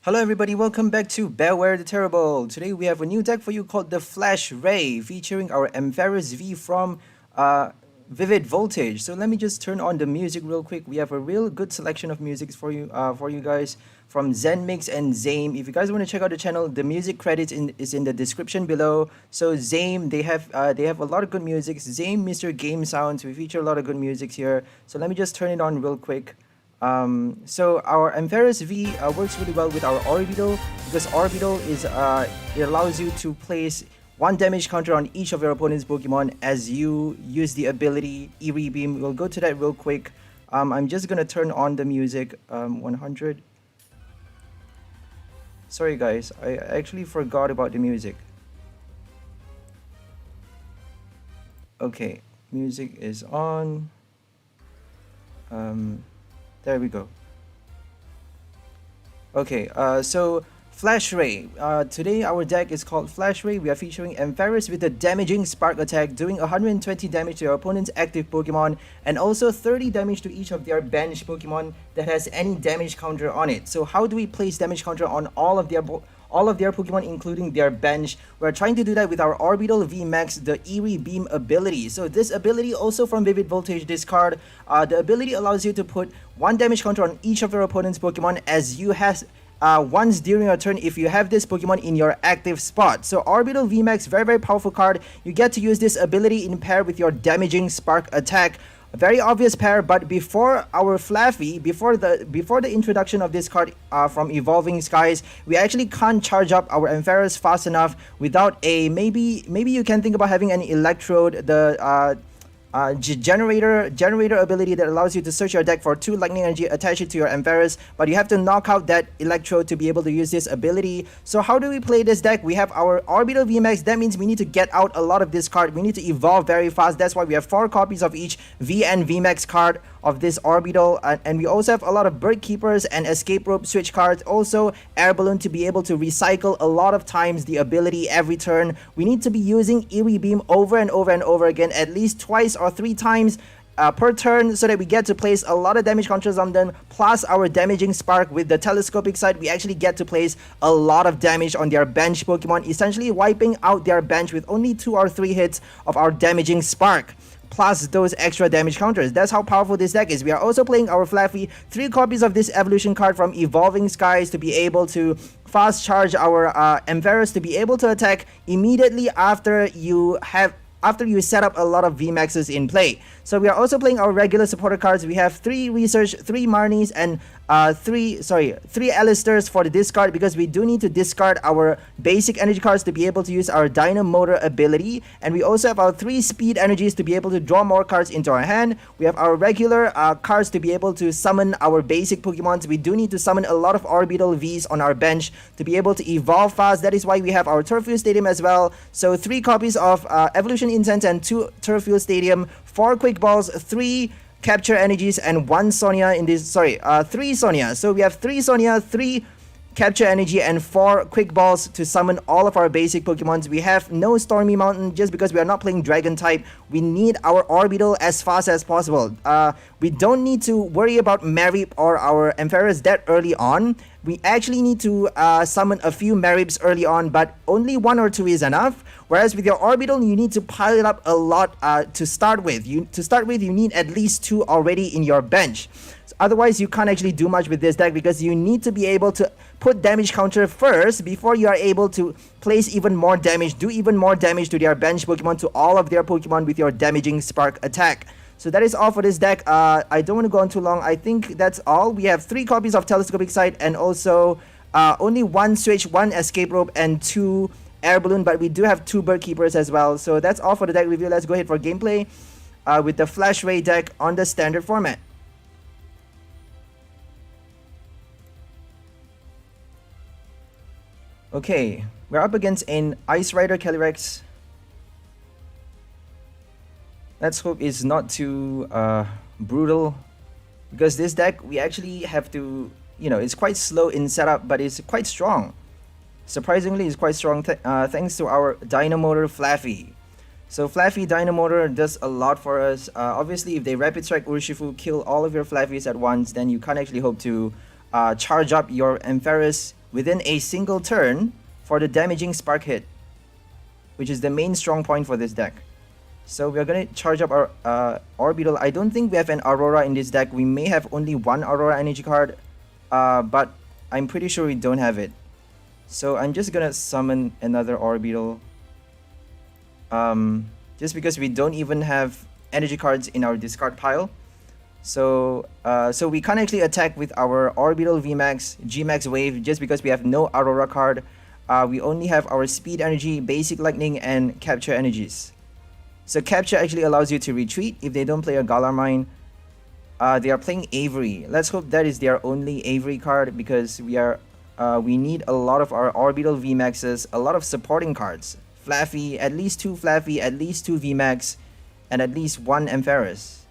Hello everybody, welcome back to Bearware the Terrible. Today we have a new deck for you called the Flash Ray, featuring our Ampharos V from Vivid Voltage. So let me just turn on the music real quick. We have a real good selection of music for you guys from Zenmix and Zame. If you guys want to check out the channel, the music credits is in the description below. So Zame, they have a lot of good music. Zame, Mr. Game Sounds, we feature a lot of good music here. So let me just turn it on real quick. So our Ampharos V works really well with our Orbeetle because Orbeetle is it allows you to place one damage counter on each of your opponent's Pokemon as you use the ability Eerie Beam. We'll go to that real quick. I'm just gonna turn on the music 100. Sorry guys, I actually forgot about the music. Okay, music is on. There we go. Okay, so Flash Ray. Today our deck is called Flash Ray. We are featuring Ampharos with a damaging spark attack, doing 120 damage to your opponent's active Pokemon, and also 30 damage to each of their bench Pokemon that has any damage counter on it. So how do we place damage counter on all of their Pokemon, including their bench? We're trying to do that with our Orbeetle VMAX, the Eerie Beam ability. So this ability, also from Vivid Voltage, this card, the ability allows you to put one damage counter on each of your opponent's Pokemon as you have once during your turn if you have this Pokemon in your active spot. So Orbeetle VMAX, very powerful card. You get to use this ability in pair with your damaging spark attack. A very obvious pair, but before our Flaaffy, before the introduction of this card from Evolving Skies, we actually can't charge up our Ampharos fast enough without a maybe you can think about having an Electrode, the generator ability that allows you to search your deck for 2 lightning energy, attach it to your Ampharos, but you have to knock out that Electrode to be able to use this ability. So how do we play this deck? We have our Orbeetle VMAX. That means we need to get out a lot of this card. We need to evolve very fast. That's why we have 4 copies of each V and VMAX card of this Orbeetle, and we also have a lot of Bird Keepers and Escape Rope switch cards, also Air Balloon to be able to recycle a lot of times the ability every turn. We need to be using Eerie Beam over and over again, at least twice or 3 times per turn, so that we get to place a lot of damage counters on them, plus our damaging spark. With the telescopic side, we actually get to place a lot of damage on their bench Pokemon, essentially wiping out their bench with only 2 or 3 hits of our damaging spark, plus those extra damage counters. That's how powerful this deck is. We are also playing our Flaaffy, 3 copies of this evolution card from Evolving Skies to be able to fast charge our Ampharos to be able to attack immediately after you set up a lot of VMAXs in play. So we are also playing our regular supporter cards. We have 3 Research, 3 Marnies, and 3 Alistairs for the discard, because we do need to discard our basic energy cards to be able to use our Dynamotor ability. And we also have our 3 speed energies to be able to draw more cards into our hand. We have our regular cards to be able to summon our basic Pokemons. We do need to summon a lot of Orbeetle Vs on our bench to be able to evolve fast. That is why we have our Turffield Stadium as well. So 3 copies of Evolution Incense and 2 Turffield Stadium, 4 Quick Balls, 3 Capture Energies, and 1 Sonia in this, 3 Sonia. So we have 3 Sonia, 3 Capture Energy, and 4 Quick Balls to summon all of our basic Pokemons. We have no Stormy Mountain just because we are not playing Dragon type. We need our Orbeetle as fast as possible. We don't need to worry about Marip or our Ampharos that early on. We actually need to summon a few Marips early on, but only 1 or 2 is enough. Whereas with your Orbeetle, you need to pile it up a lot to start with. You need at least 2 already in your bench. Otherwise, you can't actually do much with this deck, because you need to be able to put damage counter first before you are able to place even more damage, do even more damage to their bench Pokemon, to all of their Pokemon with your damaging spark attack. So that is all for this deck. I don't want to go on too long. I think that's all. We have 3 copies of Telescopic Sight, and also only 1 Switch, 1 Escape Rope, and 2 Air Balloon, but we do have 2 Bird Keepers as well. So that's all for the deck review. Let's go ahead for gameplay with the Flash Ray deck on the standard format. Okay, we're up against an Ice Rider Calyrex. Let's hope it's not too brutal, because this deck, we actually have to, it's quite slow in setup, but it's quite strong. Surprisingly, it's quite strong thanks to our Dynamotor Flaaffy. So Flaaffy Dynamotor does a lot for us. Obviously, if they Rapid Strike Urshifu, kill all of your Flaaffys at once, then you can't actually hope to charge up your Ampharos within a single turn for the damaging spark hit, which is the main strong point for this deck. So we're gonna charge up our Orbeetle. I don't think we have an Aurora in this deck. We may have only one Aurora energy card, but I'm pretty sure we don't have it. So I'm just gonna summon another Orbeetle. Just because we don't even have energy cards in our discard pile. So we can't actually attack with our Orbeetle VMAX, Gmax Wave, just because we have no Aurora card. We only have our Speed Energy, Basic Lightning, and Capture energies. So Capture actually allows you to retreat if they don't play a Galar Mine. They are playing Avery. Let's hope that is their only Avery card, because we need a lot of our Orbeetle VMAXs, a lot of supporting cards. Flaaffy, at least 2 Flaaffy, at least 2 VMAX, and at least 1 Ampharos.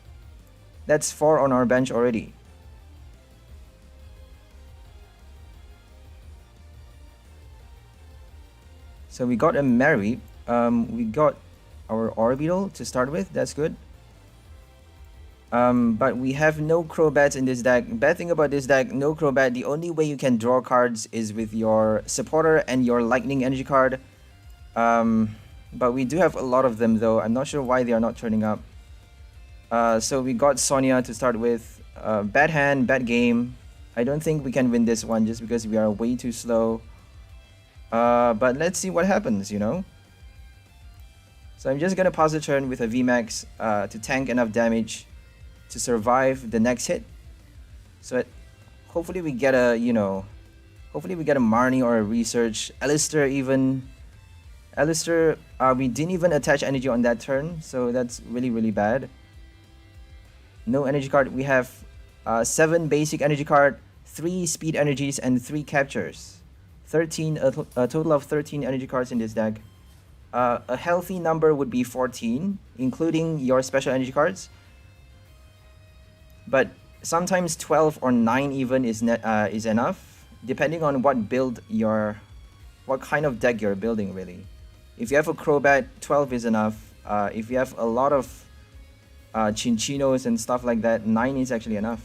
That's 4 on our bench already. So we got a Mary. We got our Orbeetle to start with. That's good. But we have no Crobats in this deck. Bad thing about this deck, no Crobat. The only way you can draw cards is with your supporter and your Lightning energy card. But we do have a lot of them though. I'm not sure why they are not turning up. So we got Sonia to start with. Bad hand, bad game. I don't think we can win this one just because we are way too slow. But let's see what happens, you know. So I'm just gonna pass the turn with a VMAX to tank enough damage to survive the next hit. So hopefully we get a, you know, hopefully we get a Marnie or a Research. Alistair even. Alistair, we didn't even attach energy on that turn, so that's really, really bad. No energy card. We have 7 basic energy card, 3 speed energies, and 3 captures. 13, a total of 13 energy cards in this deck. A healthy number would be 14, including your special energy cards. But sometimes 12 or 9 even is enough, depending on what build what kind of deck you're building, really. If you have a Crobat, 12 is enough. If you have a lot of Chinchinos and stuff like that, 9 is actually enough.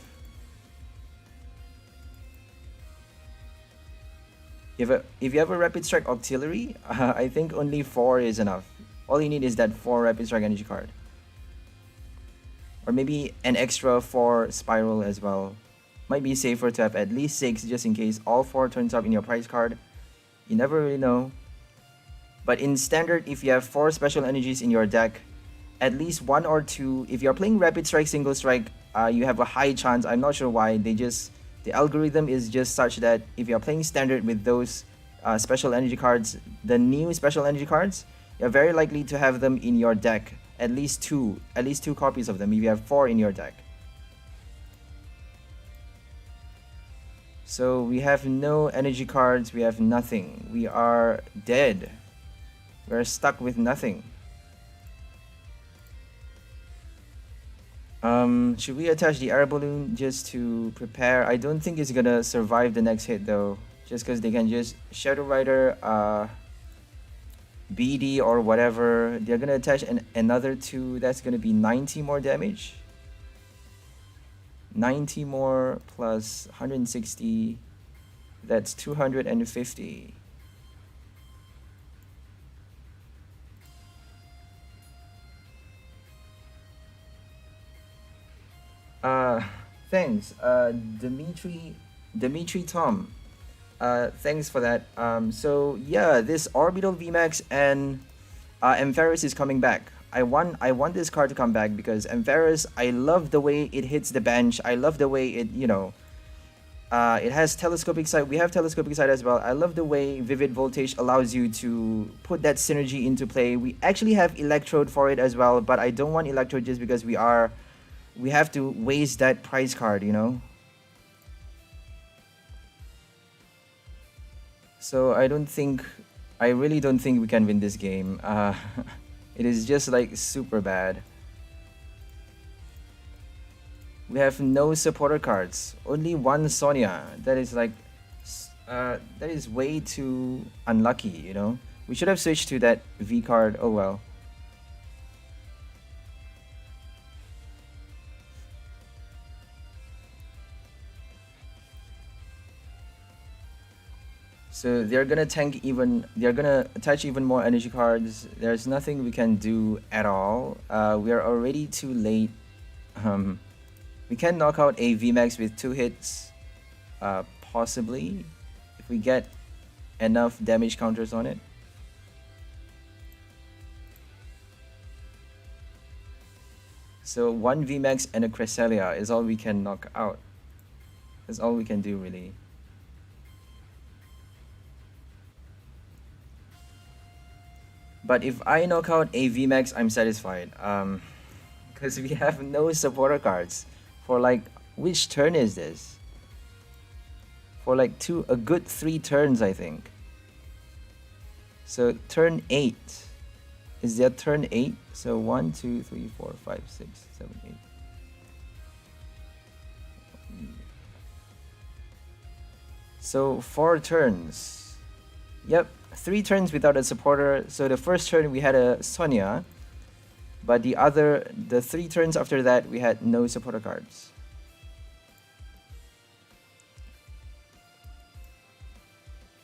If you have a Rapid Strike Auxiliary, I think only 4 is enough. All you need is that 4 Rapid Strike energy card. Or maybe an extra 4 Spiral as well. Might be safer to have at least 6 just in case all 4 turns up in your prize card. You never really know. But in standard, if you have 4 special energies in your deck, at least 1 or 2, if you're playing Rapid Strike, Single Strike, you have a high chance. I'm not sure why. The algorithm is just such that if you're playing standard with those special energy cards, the new special energy cards, you're very likely to have them in your deck. At least two copies of them if you have 4 in your deck. So we have no energy cards, we have nothing. We are dead. We're stuck with nothing. Should we attach the air balloon just to prepare? I don't think it's gonna survive the next hit though. Just because they can just Shadow Rider, BD or whatever. They're gonna attach another 2. That's gonna be 90 more damage. 90 more plus 160. That's 250. Thanks, Dimitri Tom. Thanks for that. So yeah, this Orbeetle VMAX and Ampharos is coming back. I want this card to come back because Ampharos, I love the way it hits the bench. I love the way it, you know, it has Telescopic Sight. We have Telescopic Sight as well. I love the way Vivid Voltage allows you to put that synergy into play. We actually have Electrode for it as well, but I don't want Electrode just because we have to waste that prize card, you know. So I really don't think we can win this game. It is just like super bad. We have no supporter cards. Only 1 Sonia. That is like, that is way too unlucky, you know. We should have switched to that V card. Oh well. So they're gonna tank even. They're gonna attach even more energy cards. There's nothing we can do at all. We are already too late. We can knock out a VMAX with 2 hits, possibly, if we get enough damage counters on it. So 1 VMAX and a Cresselia is all we can knock out. That's all we can do, really. But if I knock out a VMAX, I'm satisfied. Because we have no supporter cards. For like, which turn is this? For like a good 3 turns, I think. So turn 8. Is that turn 8? So 1, 2, 3, 4, 5, 6, 7, 8. So 4 turns. Yep, 3 turns without a supporter. So the first turn we had a Sonia, but the 3 turns after that we had no supporter cards.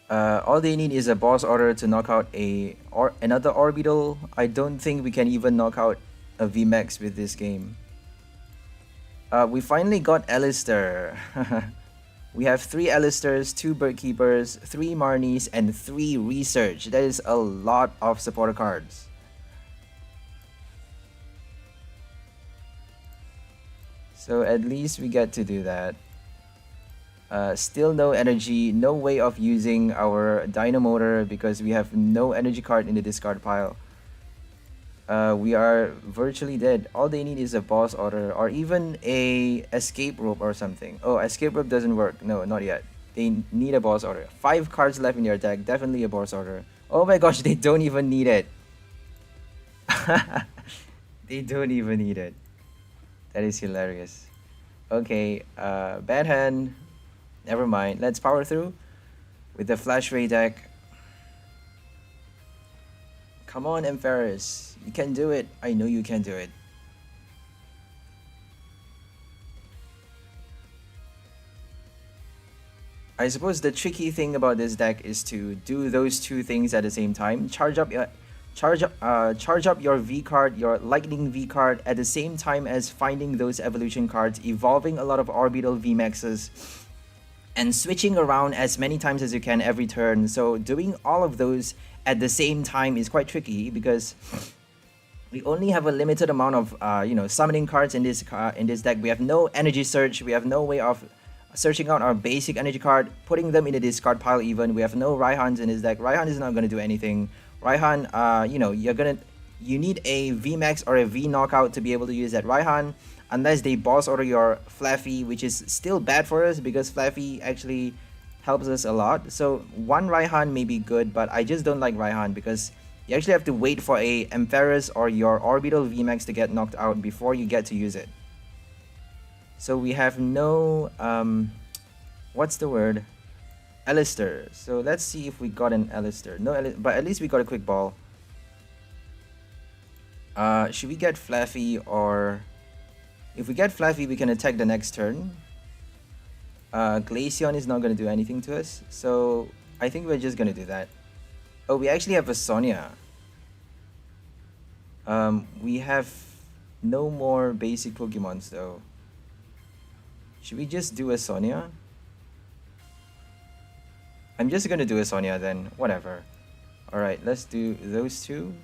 All they need is a boss order to knock out another Orbeetle. I don't think we can even knock out a VMAX with this game. We finally got Alistair. We have 3 Alistairs, 2 Birdkeepers, 3 Marnies, and 3 Research. That is a lot of supporter cards. So at least we get to do that. Still no energy, no way of using our Dino Motor because we have no energy card in the discard pile. We are virtually dead. All they need is a boss order or even a escape rope or something. Oh, escape rope doesn't work. No, not yet. They need a boss order. 5 cards left in your deck. Definitely a boss order. Oh my gosh, they don't even need it. They don't even need it. That is hilarious. Okay, bad hand. Never mind. Let's power through with the Flashray deck. Come on, Ampharos. You can do it. I know you can do it. I suppose the tricky thing about this deck is to do those 2 things at the same time. Charge up your V card, your Lightning V card, at the same time as finding those evolution cards, evolving a lot of Orbeetle VMAXs, and switching around as many times as you can every turn. So doing all of those at the same time is quite tricky because we only have a limited amount of summoning cards in this deck. We have no energy search. We have no way of searching out our basic energy card, putting them in the discard pile even. We have no Raihans in this deck. Raihan is not going to do anything. Raihan, you need a VMAX or a V knockout to be able to use that Raihan. Unless they boss order your Flaaffy, which is still bad for us because Flaaffy actually helps us a lot. So 1 Raihan may be good, but I just don't like Raihan because you actually have to wait for a Ampharos or your Orbeetle VMAX to get knocked out before you get to use it. So we have no, what's the word? Alistair. So let's see if we got an Alistair. No, but at least we got a quick ball. Should we get Flaaffy or... If we get Flaaffy, we can attack the next turn. Glaceon is not going to do anything to us, so I think we're just going to do that. Oh, we actually have a Sonia. We have no more basic Pokemons though. Should we just do a Sonia? I'm just going to do a Sonia then, whatever. Alright, let's do those 2.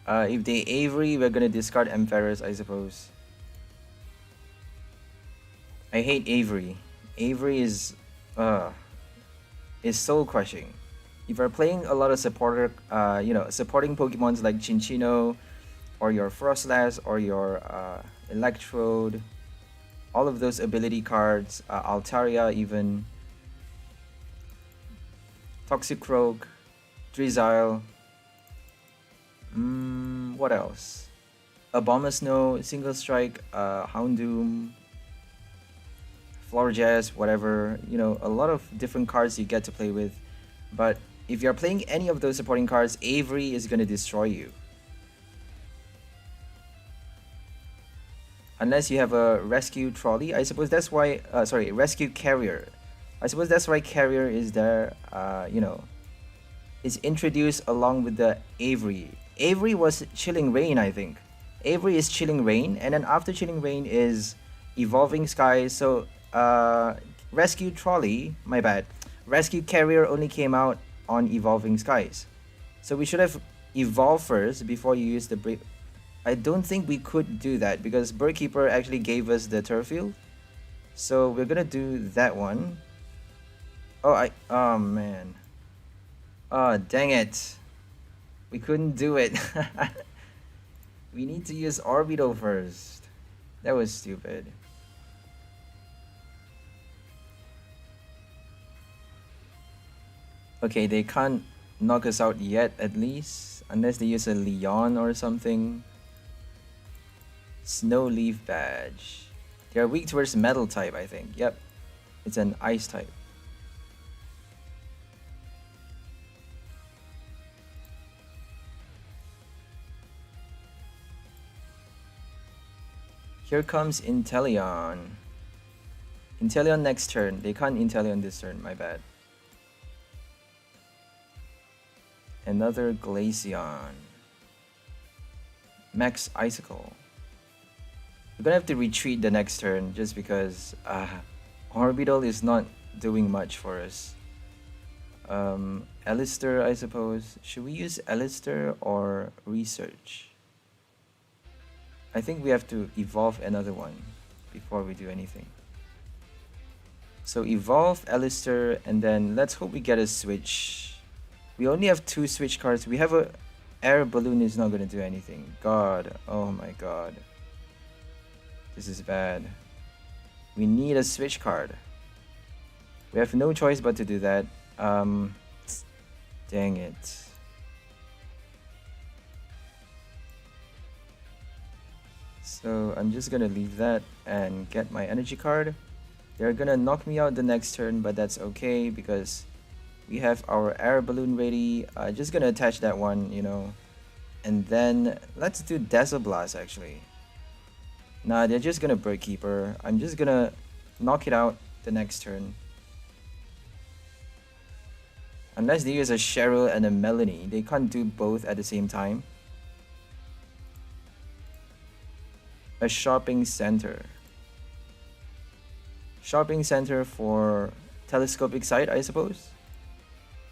If they Avery, we're gonna discard Ampharos, I suppose. I hate Avery. Avery is soul crushing. If you're playing a lot of supporting Pokemons like Chinchino, or your Frostlass, or your Electrode, all of those ability cards, Altaria even, Toxicroak, Drizzile. What else? Abomasnow, Single Strike, Houndoom, Florges, whatever. You know, a lot of different cards you get to play with. But if you're playing any of those supporting cards, Avery is going to destroy you. Unless you have a Rescue Trolley. I suppose that's why... rescue Carrier. I suppose that's why Carrier is there, you know, is introduced along with the Avery. Avery was Chilling Rain, I think. Avery is Chilling Rain, and then after Chilling Rain is Evolving Skies. So, Rescue Trolley, my bad. Rescue Carrier only came out on Evolving Skies. So we should have evolved first before you use the break. I don't think we could do that because Birdkeeper actually gave us the turf field. So we're gonna do that one. Oh man. Oh dang it. We couldn't do it. We need to use Orbeetle first. That was stupid. Okay, they can't knock us out yet at least. Unless they use a Leon or something. Snow Leaf Badge. They are weak towards metal type, I think. Yep. It's an ice type. Here comes Inteleon. Inteleon next turn. They can't Inteleon this turn, my bad. Another Glaceon. Max Icicle. We're gonna have to retreat the next turn just because Orbeetle is not doing much for us. Alistair, I suppose. Should we use Alistair or Research? I think we have to evolve another one before we do anything. So evolve Alistair and then let's hope we get a switch. We only have 2 switch cards. We have a air balloon is not gonna do anything. God, oh my god. This is bad. We need a switch card. We have no choice but to do that. Dang it. So I'm just gonna leave that and get my energy card. They're gonna knock me out the next turn, but that's okay because we have our air balloon ready. Just gonna attach that one, you know. And then let's do Dazzle Blast actually. Nah, they're just gonna Birdkeeper. I'm just gonna knock it out the next turn. Unless they use a Cheryl and a Melanie, they can't do both at the same time. A shopping center. Shopping center for telescopic sight, I suppose.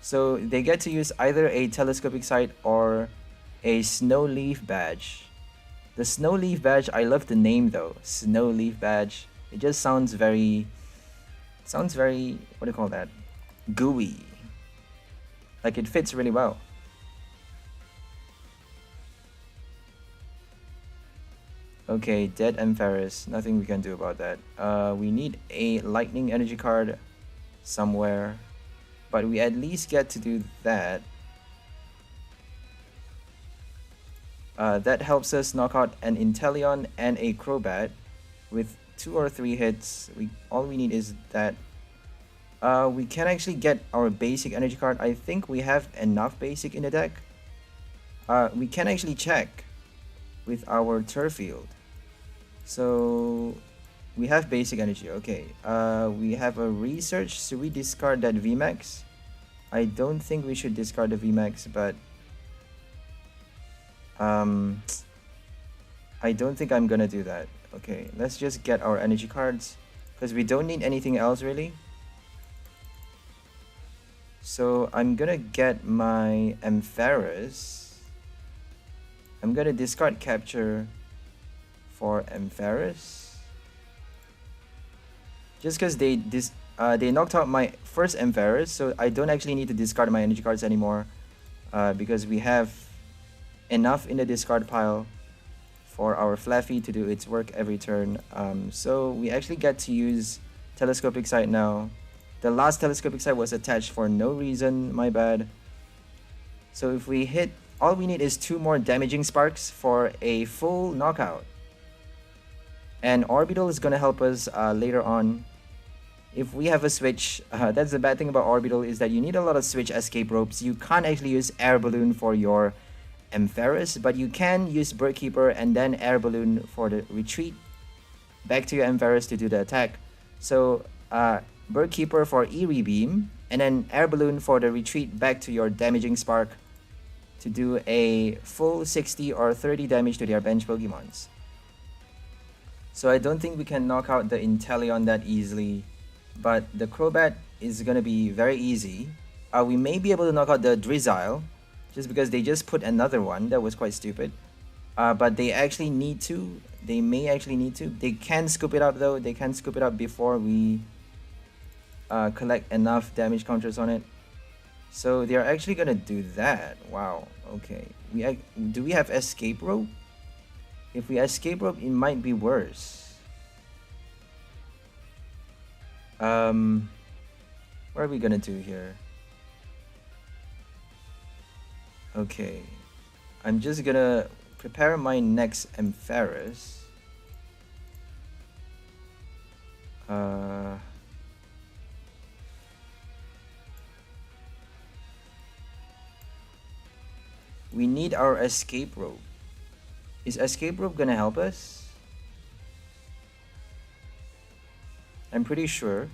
So they get to use either a telescopic sight or a snow leaf badge. The snow leaf badge, I love the name though. Snow leaf badge. It just sounds very, what do you call that? Gooey. Like it fits really well. Okay, dead Ampharos. Nothing we can do about that. We need a lightning energy card somewhere. But we at least get to do that. That helps us knock out an Inteleon and a Crobat with 2 or 3 hits. All we need is that. We can actually get our basic energy card. I think we have enough basic in the deck. We can actually check with our turf field. So we have basic energy. Okay. We have a research. Should we discard that VMAX? I don't think we should discard the VMAX, but I don't think I'm gonna do that. Okay, let's just get our energy cards because we don't need anything else really. So I'm gonna get my Ampharos. I'm gonna discard capture for Ampharos. Just because they knocked out my first Ampharos, so I don't actually need to discard my energy cards anymore. Because we have enough in the discard pile for our Flaaffy to do its work every turn. So we actually get to use Telescopic Sight now. The last Telescopic Sight was attached for no reason, my bad. So if we hit, all we need is 2 more damaging sparks for a full knockout. And Orbeetle is gonna help us later on. If we have a switch, that's the bad thing about Orbeetle is that you need a lot of switch escape ropes. You can't actually use Air Balloon for your Ampharos, but you can use Birdkeeper and then Air Balloon for the retreat back to your Ampharos to do the attack. So Bird Keeper for Eerie Beam, and then Air Balloon for the retreat back to your Damaging Spark to do a full 60 or 30 damage to their bench Pokemons. So I don't think we can knock out the Inteleon that easily, but the Crobat is gonna be very easy. We may be able to knock out the Drizzile, just because they just put another one. That was quite stupid. But they actually need to. They may actually need to. They can scoop it up though. They can scoop it up before we collect enough damage counters on it. So they're actually gonna do that. Wow. Okay. Do we have Escape Rope? If we Escape Rope, it might be worse. What are we gonna do here? Okay. I'm just gonna prepare my next Ampharos. We need our Escape Rope. Is Escape Rope gonna help us? I'm pretty sure.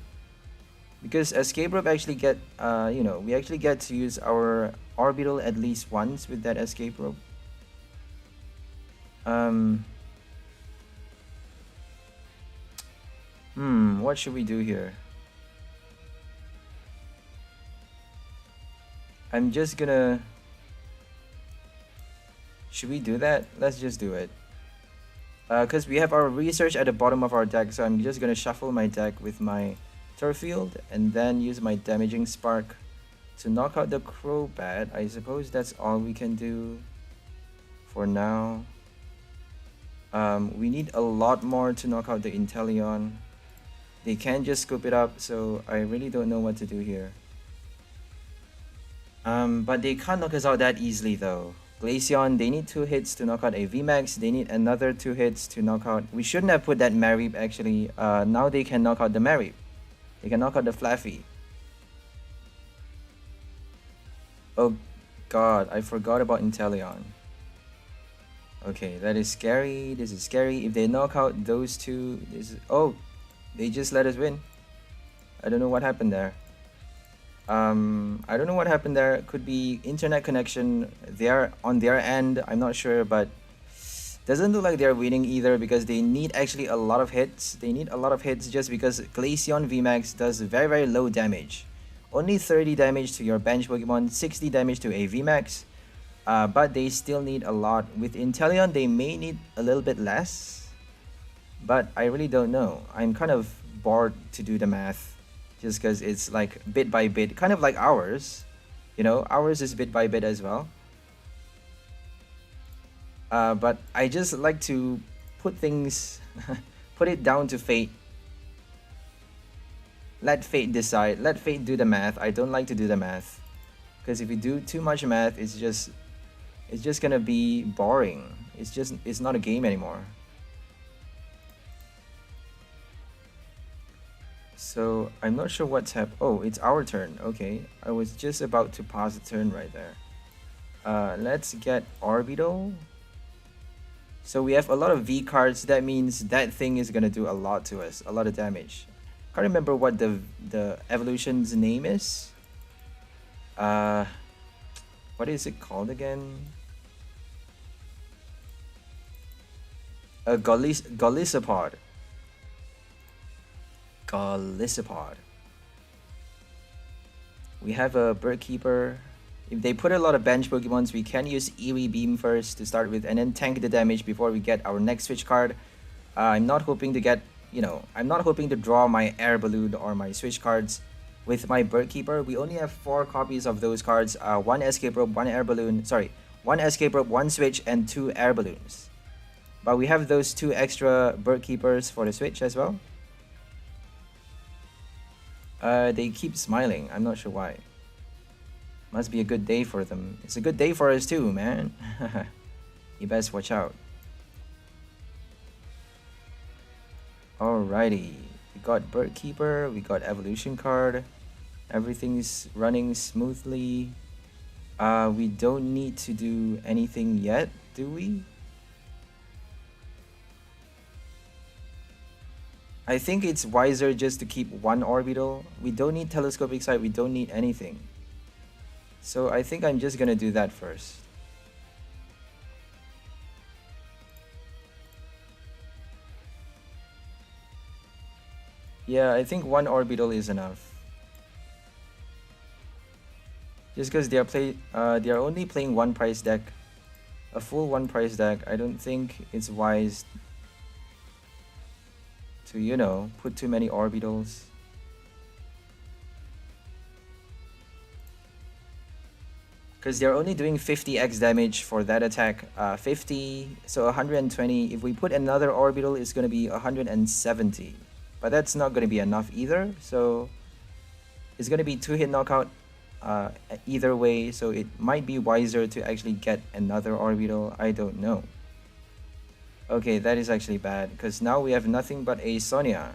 Because Escape Rope actually get, we actually get to use our Orbeetle at least once with that Escape Rope. What should we do here? I'm just gonna... Should we do that? Let's just do it. Because we have our research at the bottom of our deck, so I'm just gonna shuffle my deck with my Turf Field and then use my Damaging Spark to knock out the Crobat. I suppose that's all we can do for now. We need a lot more to knock out the Inteleon. They can't just scoop it up, so I really don't know what to do here. But they can't knock us out that easily though. Glaceon, they need 2 hits to knock out a VMAX. They need another 2 hits to knock out... We shouldn't have put that Marip actually. Now they can knock out the Marip. They can knock out the Flaaffy. Oh god, I forgot about Inteleon. Okay, that is scary. This is scary. If they knock out those two... Oh! They just let us win. I don't know what happened there. I don't know what happened there. Could be internet connection there on their end. I'm not sure, but doesn't look like they're winning either because they need actually a lot of hits. They need a lot of hits just because Glaceon VMAX does very low damage. Only 30 damage to your bench Pokemon, 60 damage to a VMAX. But they still need a lot. With Inteleon, they may need a little bit less. But I really don't know. I'm kind of bored to do the math. Just because it's like bit by bit, kind of like ours. You know, ours is bit by bit as well. But I just like to put things, put it down to fate. Let fate decide. Let fate do the math. I don't like to do the math. Because if you do too much math, it's just gonna be boring. It's not a game anymore. So I'm not sure what's happened. Oh, it's our turn. Okay, I was just about to pause the turn right there. Let's get Orbeetle. So we have a lot of V cards. That means that thing is gonna do a lot to us, a lot of damage. Can't remember what the evolution's name is. What is it called again? A Golisopod. Golisopod. We have a Bird Keeper. If they put a lot of bench Pokemons, we can use Eerie Beam first to start with and then tank the damage before we get our next switch card. I'm not hoping to get, I'm not hoping to draw my Air Balloon or my switch cards with my Bird Keeper. We only have 4 copies of those cards. 1 Escape Rope, 1 Air Balloon, 1 Escape Rope, 1 Switch, and 2 Air Balloons. But we have those 2 extra Bird Keepers for the Switch as well. They keep smiling. I'm not sure why. Must be a good day for them. It's a good day for us too, man. You best watch out. Alrighty. We got Bird Keeper. We got Evolution card. Everything's running smoothly. We don't need to do anything yet, do we? I think it's wiser just to keep one Orbeetle. We don't need Telescopic Sight, we don't need anything. So I think I'm just gonna do that first. Yeah, I think one Orbeetle is enough. Just because they are only playing one price deck, a full one price deck. I don't think it's wise to, you know, put too many Orbeetles. Because they're only doing 50x damage for that attack. 50, so 120. If we put another Orbeetle, it's going to be 170. But that's not going to be enough either. So it's going to be 2-hit knockout either way. So it might be wiser to actually get another Orbeetle. I don't know. Okay, that is actually bad. Because now we have nothing but a Sonia.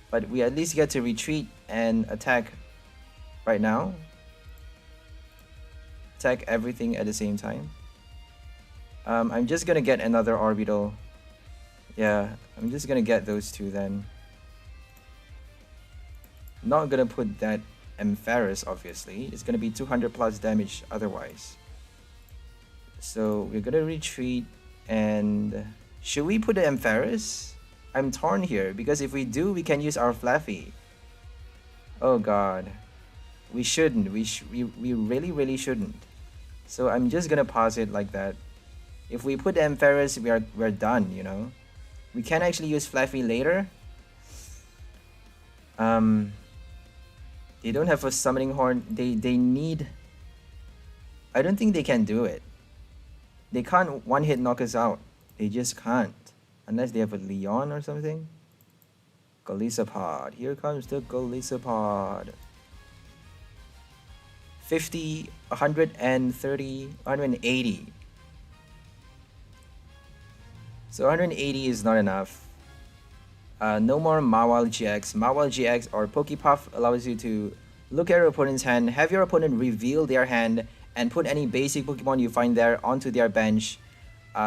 But we at least get to retreat and attack right now. Attack everything at the same time. I'm just gonna get another Orbeetle. Yeah, I'm just gonna get those two then. Not gonna put that Ampharos, obviously. It's gonna be 200 plus damage otherwise. So we're gonna retreat, and should we put the Ampharos? I'm torn here because if we do, we can use our Flaaffy. Oh god. We shouldn't. We really shouldn't. So I'm just gonna pause it like that. If we put Ampharos, we're done, you know. We can actually use Flaaffy later. They don't have a summoning horn. They need. I don't think they can do it. They can't one-hit knock us out. They just can't, unless they have a Leon or something. Golisopod. Here comes the Golisopod. 50, 130, 180. So 180 is not enough. No more Mawile GX. Mawile GX or Pokepuff allows you to look at your opponent's hand, have your opponent reveal their hand, and put any basic Pokemon you find there onto their bench.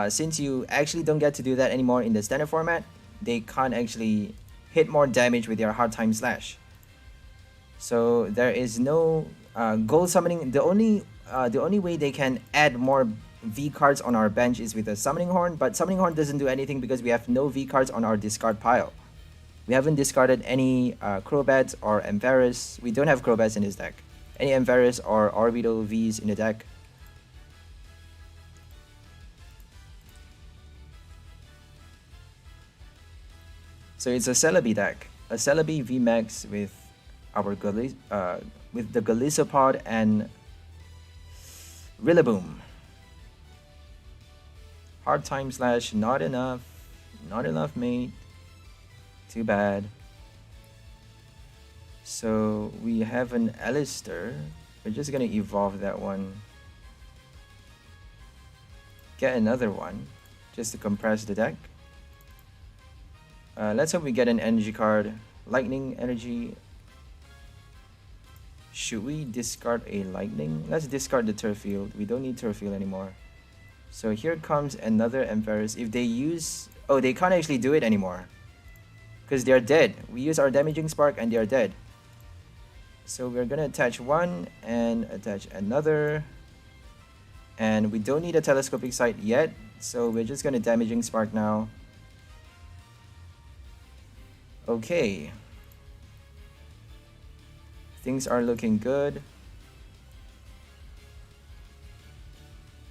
Since you actually don't get to do that anymore in the standard format, they can't actually hit more damage with their Hard Time Slash. So there is no gold summoning. The only way they can add more V cards on our bench is with a Summoning Horn, but Summoning Horn doesn't do anything because we have no V cards on our discard pile. We haven't discarded any Crobats or Ampharos. We don't have Crobats in this deck. Any Ampharos or Orbeetle Vs in the deck. So it's a Celebi deck. A Celebi VMAX with our with the Golisopod and Rillaboom. Hard Time Slash, not enough. Not enough, mate. Too bad. So we have an Alistair. We're just gonna evolve that one. Get another one, just to compress the deck. Let's hope we get an energy card. Lightning energy. Should we discard a lightning? Let's discard the turf field. We don't need turf field anymore. So here comes another Ampharos. If they use... Oh, they can't actually do it anymore. Because they're dead. We use our damaging spark and they're dead. So we're gonna attach one and attach another. And we don't need a telescopic sight yet. So we're just gonna damaging spark now. Okay. Things are looking good.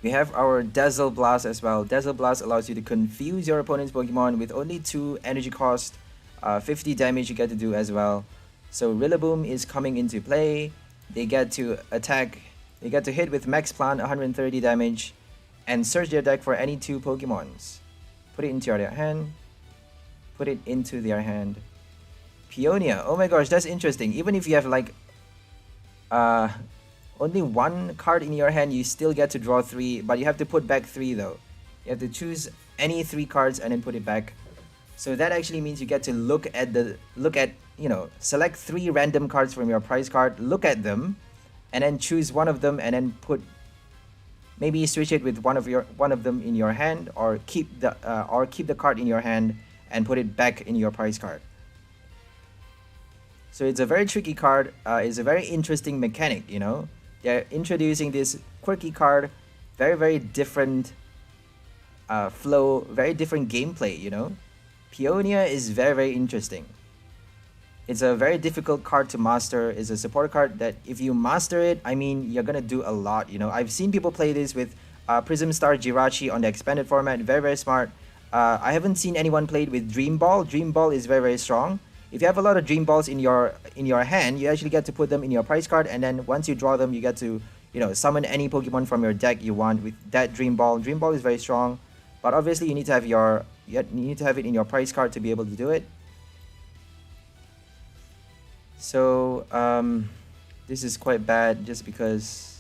We have our Dazzle Blast as well. Dazzle Blast allows you to confuse your opponent's Pokemon with only 2 energy cost. 50 damage you get to do as well. So Rillaboom is coming into play. They get to attack. They get to hit with Max Plant 130 damage. And search their deck for any 2 Pokemons. Put it into their hand. Put it into their hand. Peonia. Oh my gosh, that's interesting. Even if you have like only 1 card in your hand, you still get to draw 3, but you have to put back 3 though. You have to choose any 3 cards and then put it back. So that actually means you get to look at you know, select 3 random cards from your prize card, look at them, and then choose one of them and then put, maybe switch it with one of them in your hand, or keep the card in your hand and put it back in your prize card. So it's a very tricky card. It's a very interesting mechanic, you know. They're introducing this quirky card, very different flow, very different gameplay, you know. Peonia is very interesting. It's a very difficult card to master. It's a support card that if you master it, I mean, you're gonna do a lot, you know. I've seen people play this with Prism Star Jirachi on the expanded format, very smart. I haven't seen anyone play it with Dream Ball. Dream Ball is very strong. If you have a lot of Dream Balls in your hand, you actually get to put them in your prize card, and then once you draw them, you get to, you know, summon any Pokemon from your deck you want with that Dream Ball. Dream Ball is very strong, but obviously you need to have it in your prize card to be able to do it. So this is quite bad just because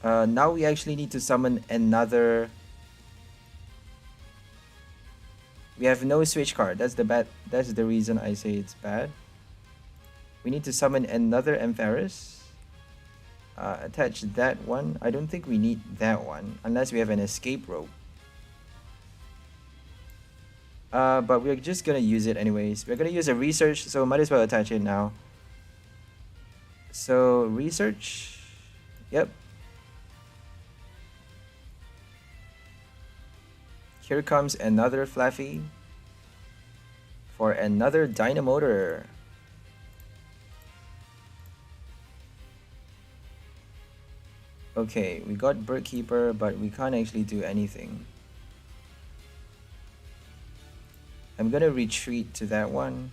now we actually need to summon another. We have no switch card. That's the reason I say it's bad. We need to summon another Ampharos. Attach that one. I don't think we need that one unless we have an escape rope. But we're just gonna use it anyways. We're gonna use a research, so might as well attach it now. So research, yep. Here comes another Flaaffy for another Dynamotor. Okay, we got Bird Keeper, but we can't actually do anything. I'm gonna retreat to that one.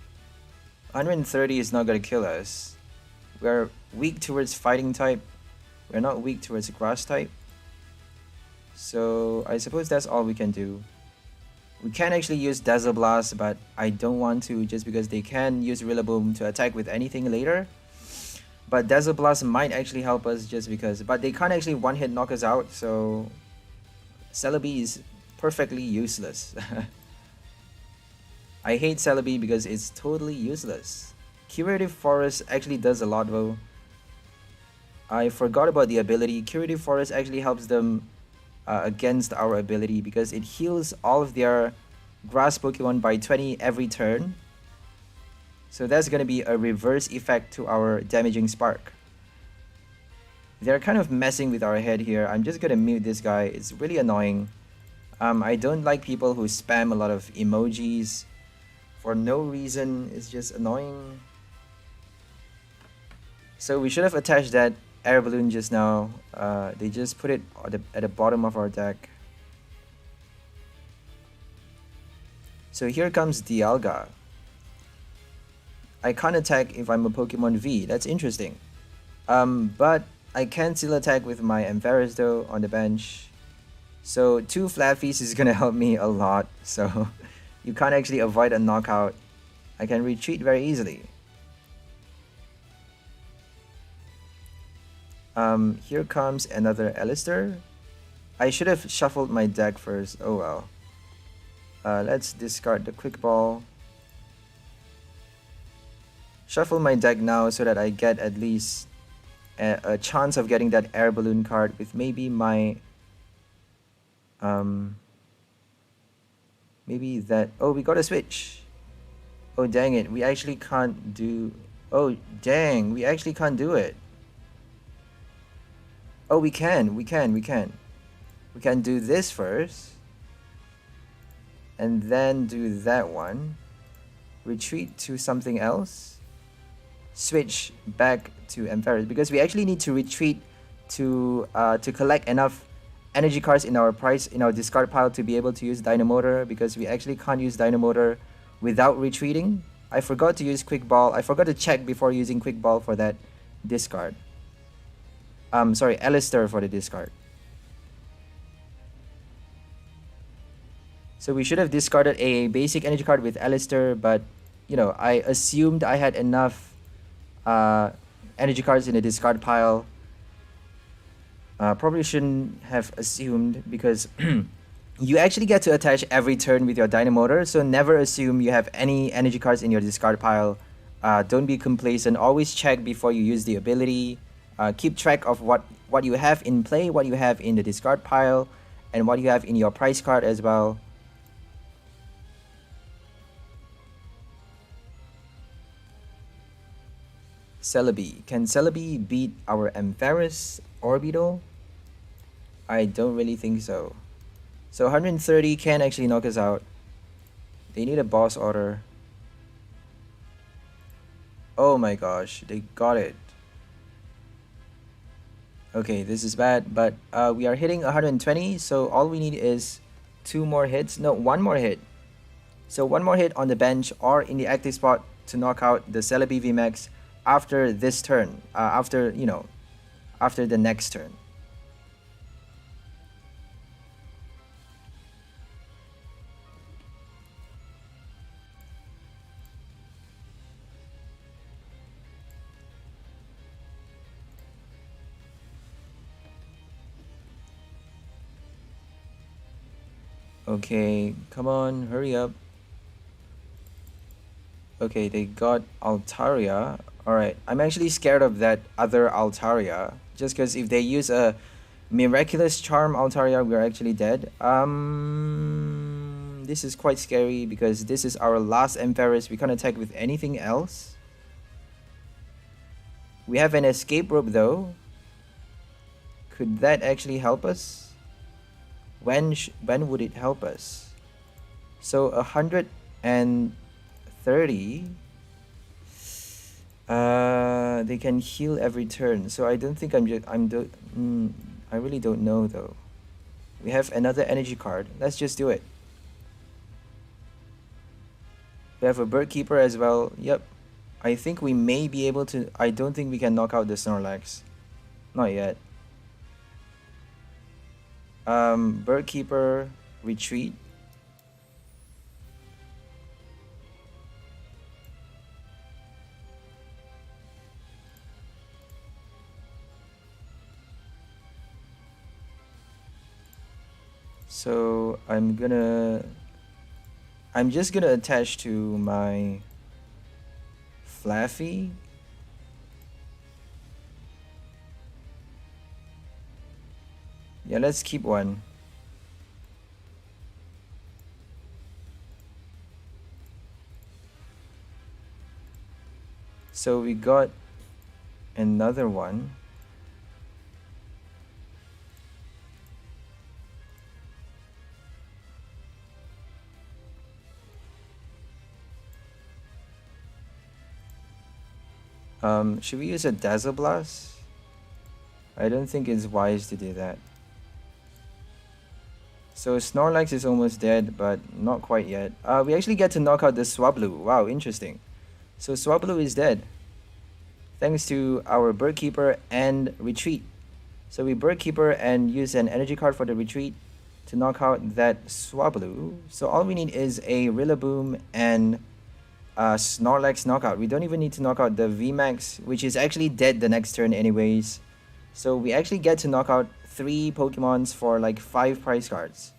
130 is not gonna kill us. We're weak towards fighting type. We're not weak towards grass type. So I suppose that's all we can do. We can actually use Dazzle Blast, but I don't want to just because they can use Rillaboom to attack with anything later. But Dazzle Blast might actually help us just because, but they can't actually one-hit knock us out, so Celebi is perfectly useless. I hate Celebi because it's totally useless. Curative Forest actually does a lot though. I forgot about the ability. Curative Forest actually helps them against our ability because it heals all of their grass Pokemon by 20 every turn. So that's going to be a reverse effect to our damaging spark. They're kind of messing with our head here. I'm just going to mute this guy. It's really annoying. I don't like people who spam a lot of emojis for no reason. It's just annoying. So we should have attached that air balloon just now. They just put it at the bottom of our deck. So here comes Dialga. I can't attack if I'm a Pokemon V. That's interesting. But I can still attack with my Ampharos though on the bench. So 2 Flaaffys is gonna help me a lot. So you can't actually avoid a knockout. I can retreat very easily. Here comes another Alistair. I should have shuffled my deck first. Oh well. Let's discard the Quick Ball. Shuffle my deck now so that I get at least a chance of getting that air balloon card with maybe my maybe that. Oh, we got a switch. Oh dang it, we actually can't do. Oh dang, we actually can't do it. Oh, we can do this first and then do that one. Retreat to something else. Switch back to Ampharos because we actually need to retreat to collect enough energy cards in our discard pile to be able to use Dynamotor because we actually can't use Dynamotor without retreating. I forgot to use Quick Ball. I forgot to check before using Quick Ball for that discard. Sorry, Alistair for the discard. So we should have discarded a basic energy card with Alistair, but you know, I assumed I had enough energy cards in the discard pile. Probably shouldn't have assumed because you actually get to attach every turn with your Dynamotor, so never assume you have any energy cards in your discard pile. Don't be complacent. Always check before you use the ability. Keep track of what you have in play, what you have in the discard pile, and what you have in your price card as well. Celebi. Can Celebi beat our Ampharos Orbeetle? I don't really think so. So 130 can actually knock us out. They need a boss order. Oh my gosh, they got it. Okay, this is bad, but we are hitting 120, so all we need is 2 more hits. No, 1 more hit. So 1 more hit on the bench or in the active spot to knock out the Celebi VMAX after this turn. After the next turn. Okay, come on, hurry up. Okay, they got Altaria. Alright, I'm actually scared of that other Altaria. Just because if they use a Miraculous Charm Altaria, we're actually dead. This is quite scary because this is our last Ampharos. We can't attack with anything else. We have an escape rope though. Could that actually help us? When would it help us? So 130. They can heal every turn. So I don't think I really don't know though. We have another energy card. Let's just do it. We have a Bird Keeper as well. Yep. I think we may be able to. I don't think we can knock out the Snorlax. Not yet. Bird Keeper, retreat. So I'm just gonna attach to my Flaaffy. Yeah, let's keep one. So we got another one. Should we use a Dazzle Blast? I don't think it's wise to do that. So Snorlax is almost dead, but not quite yet. We actually get to knock out the Swablu. Wow, interesting. So Swablu is dead, thanks to our Bird Keeper and retreat. So we Bird Keeper and use an energy card for the retreat to knock out that Swablu. So all we need is a Rillaboom and Snorlax knockout. We don't even need to knock out the VMAX, which is actually dead the next turn anyways. So we actually get to knock out 3 Pokemons for like 5 prize cards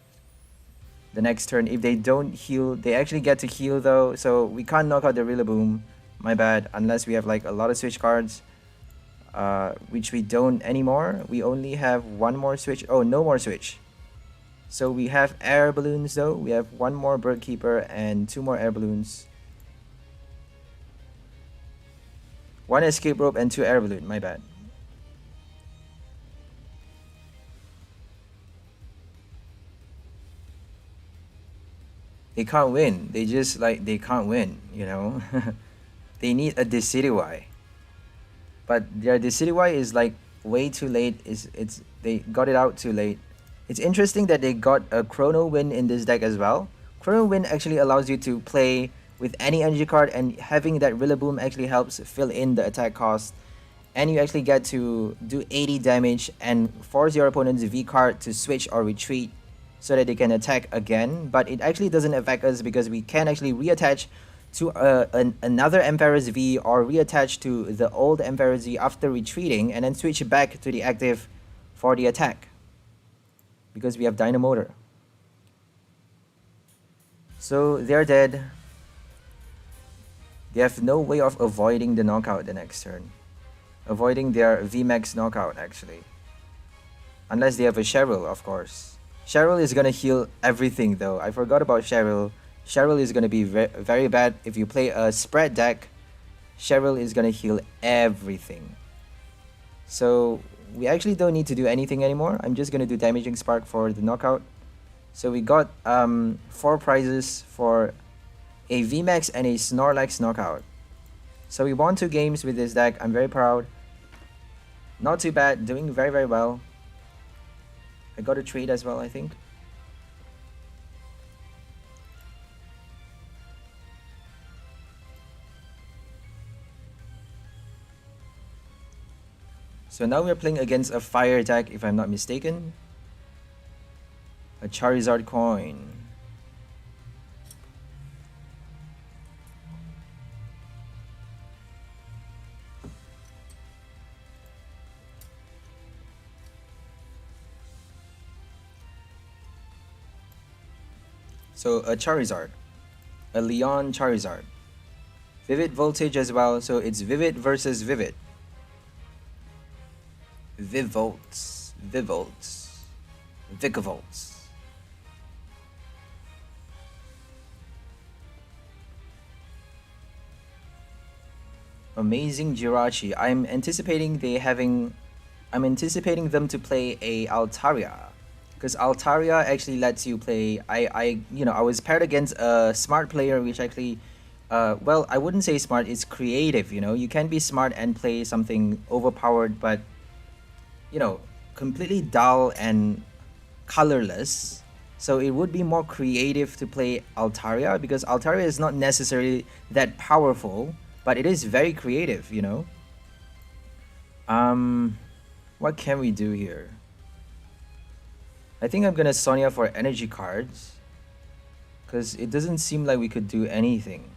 the next turn. If they don't heal, they actually get to heal though, so we can't knock out the Rillaboom. My bad, unless we have like a lot of switch cards, which we don't anymore. We only have 1 more switch. Oh, no more switch. So we have air balloons though. We have 1 more Bird Keeper and 2 more air balloons. 1 escape rope and 2 air balloon. My bad. They can't win. They just like they can't win, you know. They need a Decidueye. But their Decidueye is like way too late. They got it out too late. It's interesting that they got a Chrono Wind in this deck as well. Chrono Wind actually allows you to play with any energy card, and having that Rillaboom actually helps fill in the attack cost. And you actually get to do 80 damage and force your opponent's V card to switch or retreat so that they can attack again. But it actually doesn't affect us because we can actually reattach to another Ampharos V or reattach to the old Ampharos V after retreating and then switch back to the active for the attack because we have Dynamotor. So they're dead. They have no way of avoiding the knockout the next turn. Avoiding their VMAX knockout actually. Unless they have a Cheryl, of course. Cheryl is gonna heal everything though. I forgot about Cheryl. Cheryl is gonna be very bad if you play a spread deck. Cheryl is gonna heal everything. So we actually don't need to do anything anymore. I'm just gonna do Damaging Spark for the knockout. So we got 4 prizes for a VMAX and a Snorlax knockout. So we won 2 games with this deck. I'm very proud. Not too bad, doing very well. I got a trade as well, I think. So now we're playing against a fire deck, if I'm not mistaken. A Charizard coin. So a Charizard, a Leon Charizard. Vivid Voltage as well, so it's Vivid versus Vivid. Vivolts, Vicavolts. Amazing Jirachi. I'm anticipating them to play a Altaria. Because Altaria actually lets you play. I was paired against a smart player, which actually, well, I wouldn't say smart. It's creative. You can be smart and play something overpowered, but completely dull and colorless. So it would be more creative to play Altaria because Altaria is not necessarily that powerful, but it is very creative. What can we do here? I think I'm gonna Sonia for energy cards because it doesn't seem like we could do anything.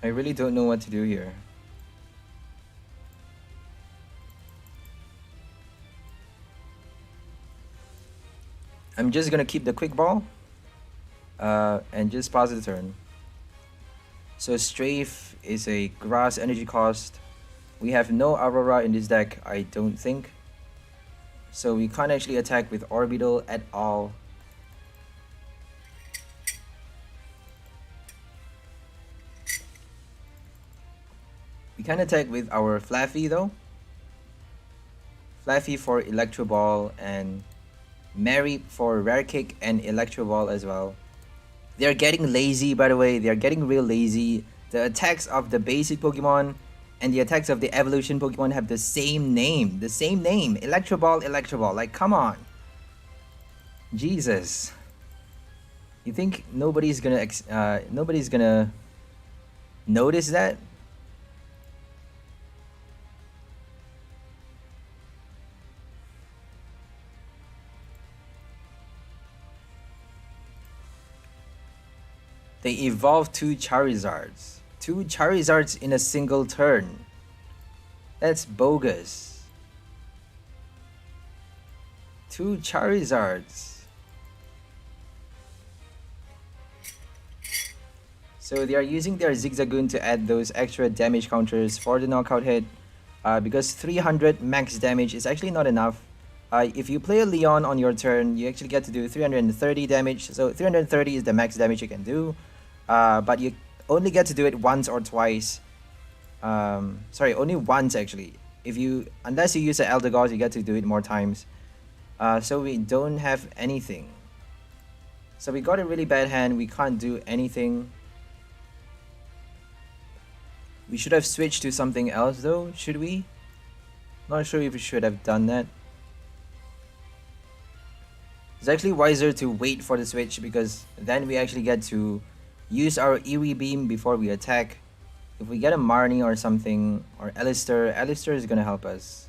I really don't know what to do here. I'm just gonna keep the quick ball. And just pass the turn. So Strafe is a grass energy cost. We have no Aurora in this deck, I don't think. So we can't actually attack with Orbeetle at all. We can attack with our Flaaffy though. Flaaffy for Electro Ball and Mary for Rare Kick and Electro Ball as well. They're getting lazy, by the way. They're getting real lazy. The attacks of the basic Pokemon and the attacks of the evolution Pokemon have the same name. The same name. Electro Ball, Electro Ball. Like, come on. Jesus. You think nobody's gonna notice that? They evolved 2 Charizards. 2 Charizards in a single turn. That's bogus. 2 Charizards. So they are using their Zigzagoon to add those extra damage counters for the knockout hit. Because 300 max damage is actually not enough. If you play a Leon on your turn, you actually get to do 330 damage. So 330 is the max damage you can do. But you only get to do it once or twice. Sorry, only once actually. Unless you use an Eldegoss, you get to do it more times. So we don't have anything. So we got a really bad hand. We can't do anything. We should have switched to something else though, should we? Not sure if we should have done that. It's actually wiser to wait for the switch because then we actually get to use our Eerie Beam before we attack. If we get a Marnie or something, or Alistair is gonna help us.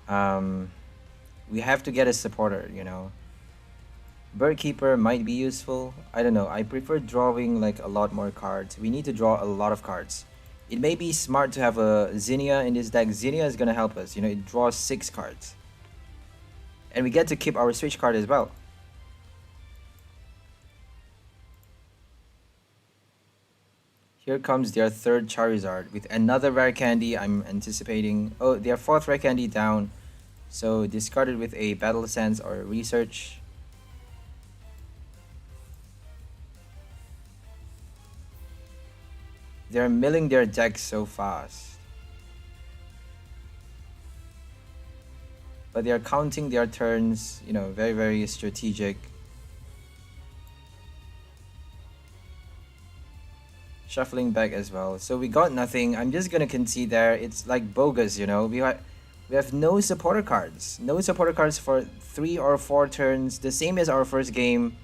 We have to get a supporter, Birdkeeper might be useful. I don't know. I prefer drawing like a lot more cards. We need to draw a lot of cards. It may be smart to have a Zinnia in this deck. Zinnia is gonna help us. It draws 6 cards. And we get to keep our switch card as well. Here comes their third Charizard with another rare candy. I'm anticipating. Oh, their fourth rare candy down. So discarded with a Battle Sense or Research. They're milling their deck so fast. But they're counting their turns, you know, very, very strategic. Shuffling back as well. So we got nothing. I'm just gonna concede there. It's like bogus, you know. We have no supporter cards. No supporter cards for 3 or 4 turns. The same as our first game.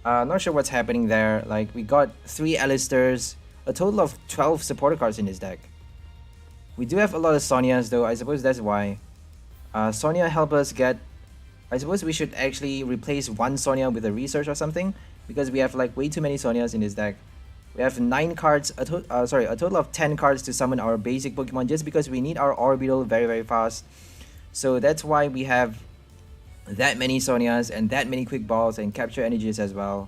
Not sure what's happening there. Like, we got 3 Alistairs. A total of 12 supporter cards in this deck. We do have a lot of Sonias though. I suppose that's why. Sonia help us get... I suppose we should actually replace one Sonia with a Research or something. Because we have like way too many Sonias in this deck. We have 9 cards, a total of 10 cards to summon our basic Pokemon just because we need our Orbeetle very, very fast. So that's why we have that many Sonias and that many Quick Balls and Capture Energies as well.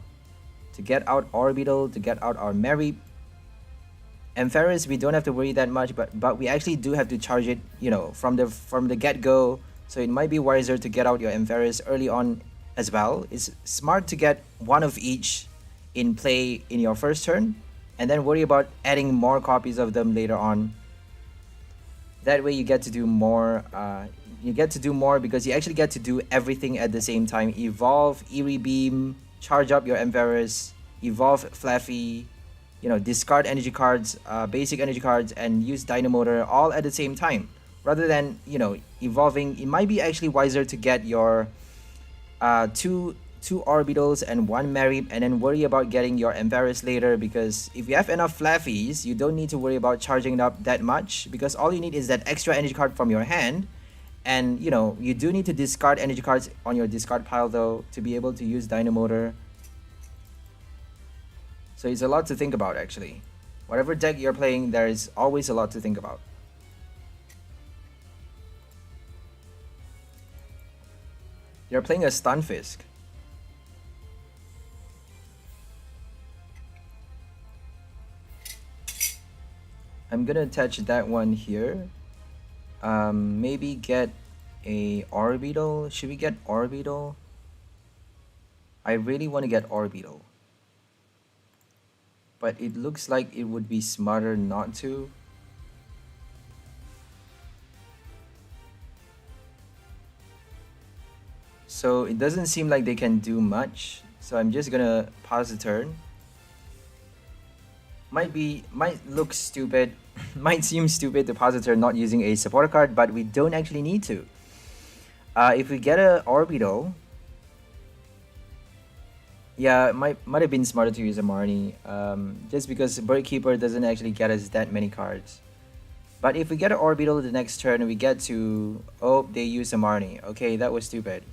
To get out Orbeetle, to get out our Mary. Ampharos, we don't have to worry that much, but we actually do have to charge it, you know, from the get-go. So it might be wiser to get out your Ampharos early on as well. It's smart to get one of each in play in your first turn, and then worry about adding more copies of them later on. That way you get to do more. You get to do more because you actually get to do everything at the same time. Evolve Eerie Beam, charge up your Ampharos, evolve Flaaffy, you know, discard energy cards, basic energy cards, and use Dynamotor all at the same time. Rather than, you know, evolving, it might be actually wiser to get your two Orbeetles and 1 Marip, and then worry about getting your Ampharos later, because if you have enough Flaaffys, you don't need to worry about charging it up that much, because all you need is that extra energy card from your hand. And, you know, you do need to discard energy cards on your discard pile though to be able to use Dynamotor. So it's a lot to think about actually. Whatever deck you're playing, there is always a lot to think about. You're playing a Stunfisk. I'm gonna attach that one here. Maybe get a Orbeetle. Should we get Orbeetle? I really want to get Orbeetle. But it looks like it would be smarter not to. So it doesn't seem like they can do much. So I'm just gonna pause the turn. Might look stupid, might seem stupid to pause the turn not using a supporter card, but we don't actually need to. If we get a Orbeetle, yeah, it might have been smarter to use a Marnie, just because Bird Keeper doesn't actually get us that many cards. But if we get an Orbeetle the next turn, we get to... Oh, they use a Marnie. Okay, that was stupid.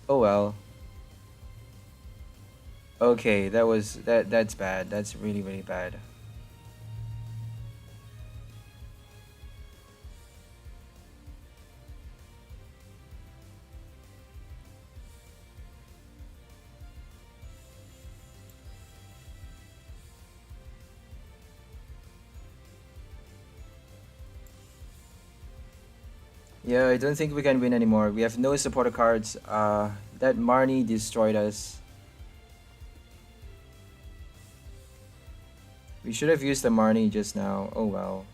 Oh well. Okay, that's bad. That's really, really bad. Yeah, I don't think we can win anymore. We have no supporter cards. That Marnie destroyed us. We should have used the Marnie just now. Oh well.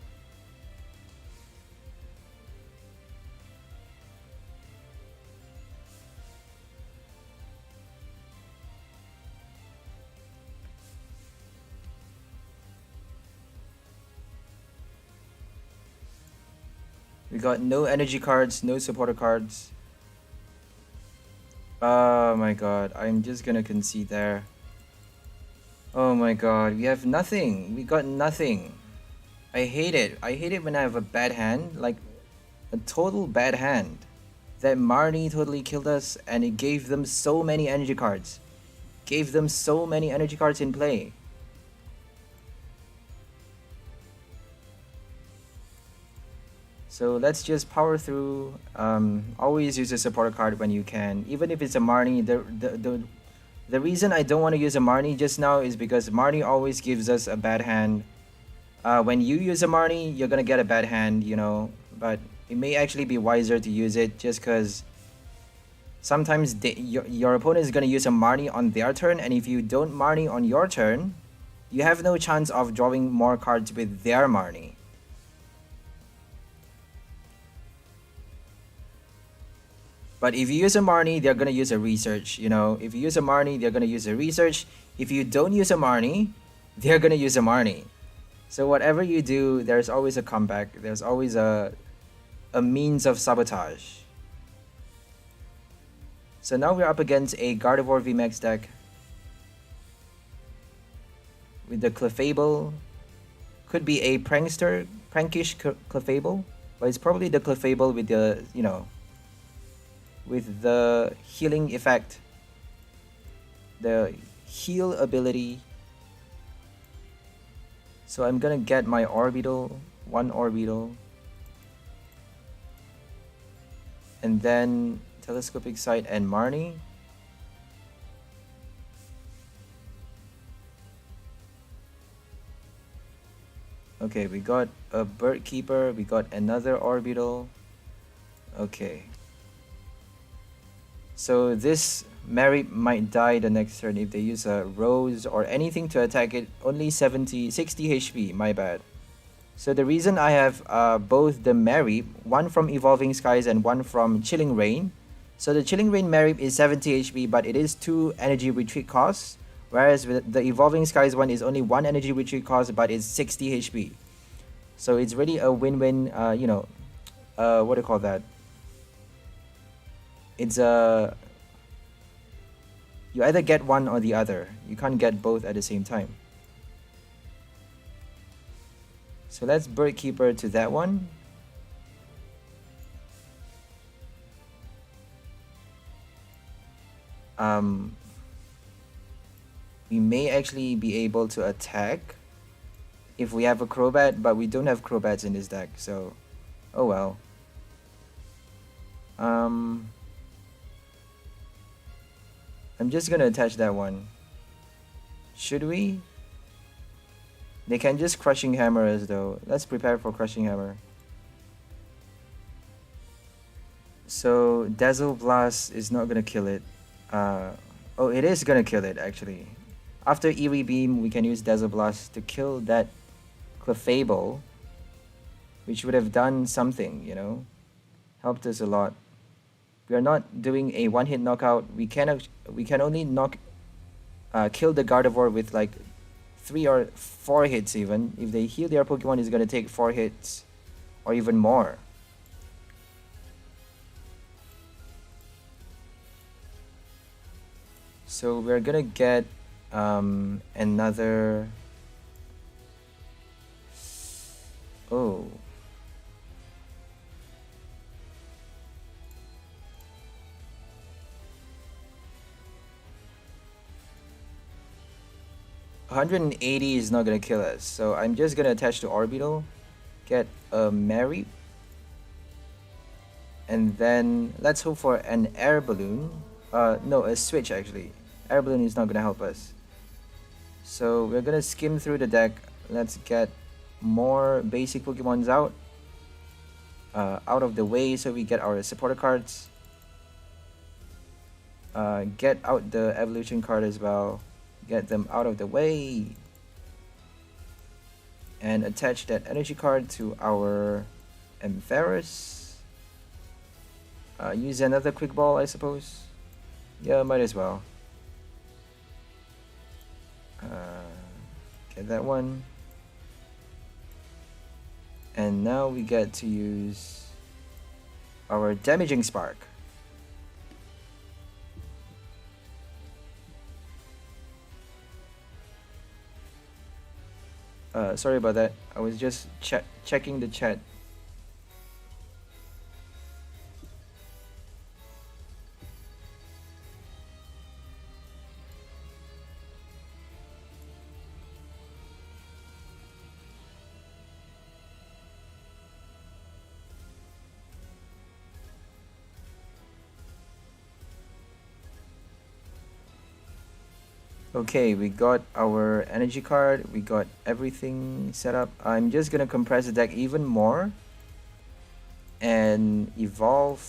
We got no energy cards, no supporter cards. Oh my god, I'm just gonna concede there. Oh my god, we have nothing. We got nothing. I hate it. I hate it when I have a bad hand, like a total bad hand. That Marnie totally killed us, and it gave them so many energy cards. Gave them so many energy cards in play. So let's just power through. Always use a supporter card when you can. Even if it's a Marnie, The reason I don't want to use a Marnie just now is because Marnie always gives us a bad hand. When you use a Marnie, you're gonna get a bad hand, you know, but it may actually be wiser to use it just because sometimes your opponent is gonna use a Marnie on their turn, and if you don't Marnie on your turn, you have no chance of drawing more cards with their Marnie. But if you use a Marnie, they're gonna use a research, you know. If you use a Marnie, they're gonna use a research. If you don't use a Marnie, they're gonna use a Marnie. So whatever you do, there's always a comeback. There's always a means of sabotage. So now we're up against a Gardevoir VMAX deck with the Clefable. Could be a prankish Clefable, but it's probably the Clefable with the, you know, with the healing effect, the heal ability. So I'm gonna get my Orbeetle, one Orbeetle, and then Telescopic Sight and Marnie. Okay, we got a Bird Keeper, we got another Orbeetle. Okay. So this Mary might die the next turn if they use a Rose or anything to attack it. Only 60 HP, my bad. So the reason I have both the Mary, one from Evolving Skies and one from Chilling Rain. So the Chilling Rain Mary is 70 HP, but it is 2 energy retreat costs. Whereas with the Evolving Skies one is only 1 energy retreat cost, but it's 60 HP. So it's really a win-win, you know, what do you call that? It's a... You either get one or the other. You can't get both at the same time. So let's Bird Keeper to that one. We may actually be able to attack if we have a Crobat, but we don't have Crobats in this deck, so oh well. I'm just gonna attach that one. Should we? They can just Crushing Hammer us though. Let's prepare for Crushing Hammer. So Dazzle Blast is not gonna kill it. Oh, it is gonna kill it actually. After Eerie Beam, we can use Dazzle Blast to kill that Clefable, which would have done something, you know, helped us a lot. We are not doing a one-hit knockout. We can only kill the Gardevoir with like 3 or 4 hits even. If they heal their Pokemon, it's gonna take 4 hits or even more. So we're gonna get another... Oh. $180 is not gonna kill us, so I'm just gonna attach to Orbeetle, get a Mary, and then let's hope for an Air Balloon. No, a Switch actually. Air Balloon is not gonna help us. So we're gonna skim through the deck. Let's get more basic Pokemons out of the way so we get our supporter cards. Get out the evolution card as well. Get them out of the way. And attach that energy card to our Ampharos. Use another quick ball, I suppose. Yeah, might as well. Get that one. And now we get to use our Damaging Spark. Sorry about that. I was just checking the chat. Okay, we got our energy card, we got everything set up. I'm just gonna compress the deck even more and evolve.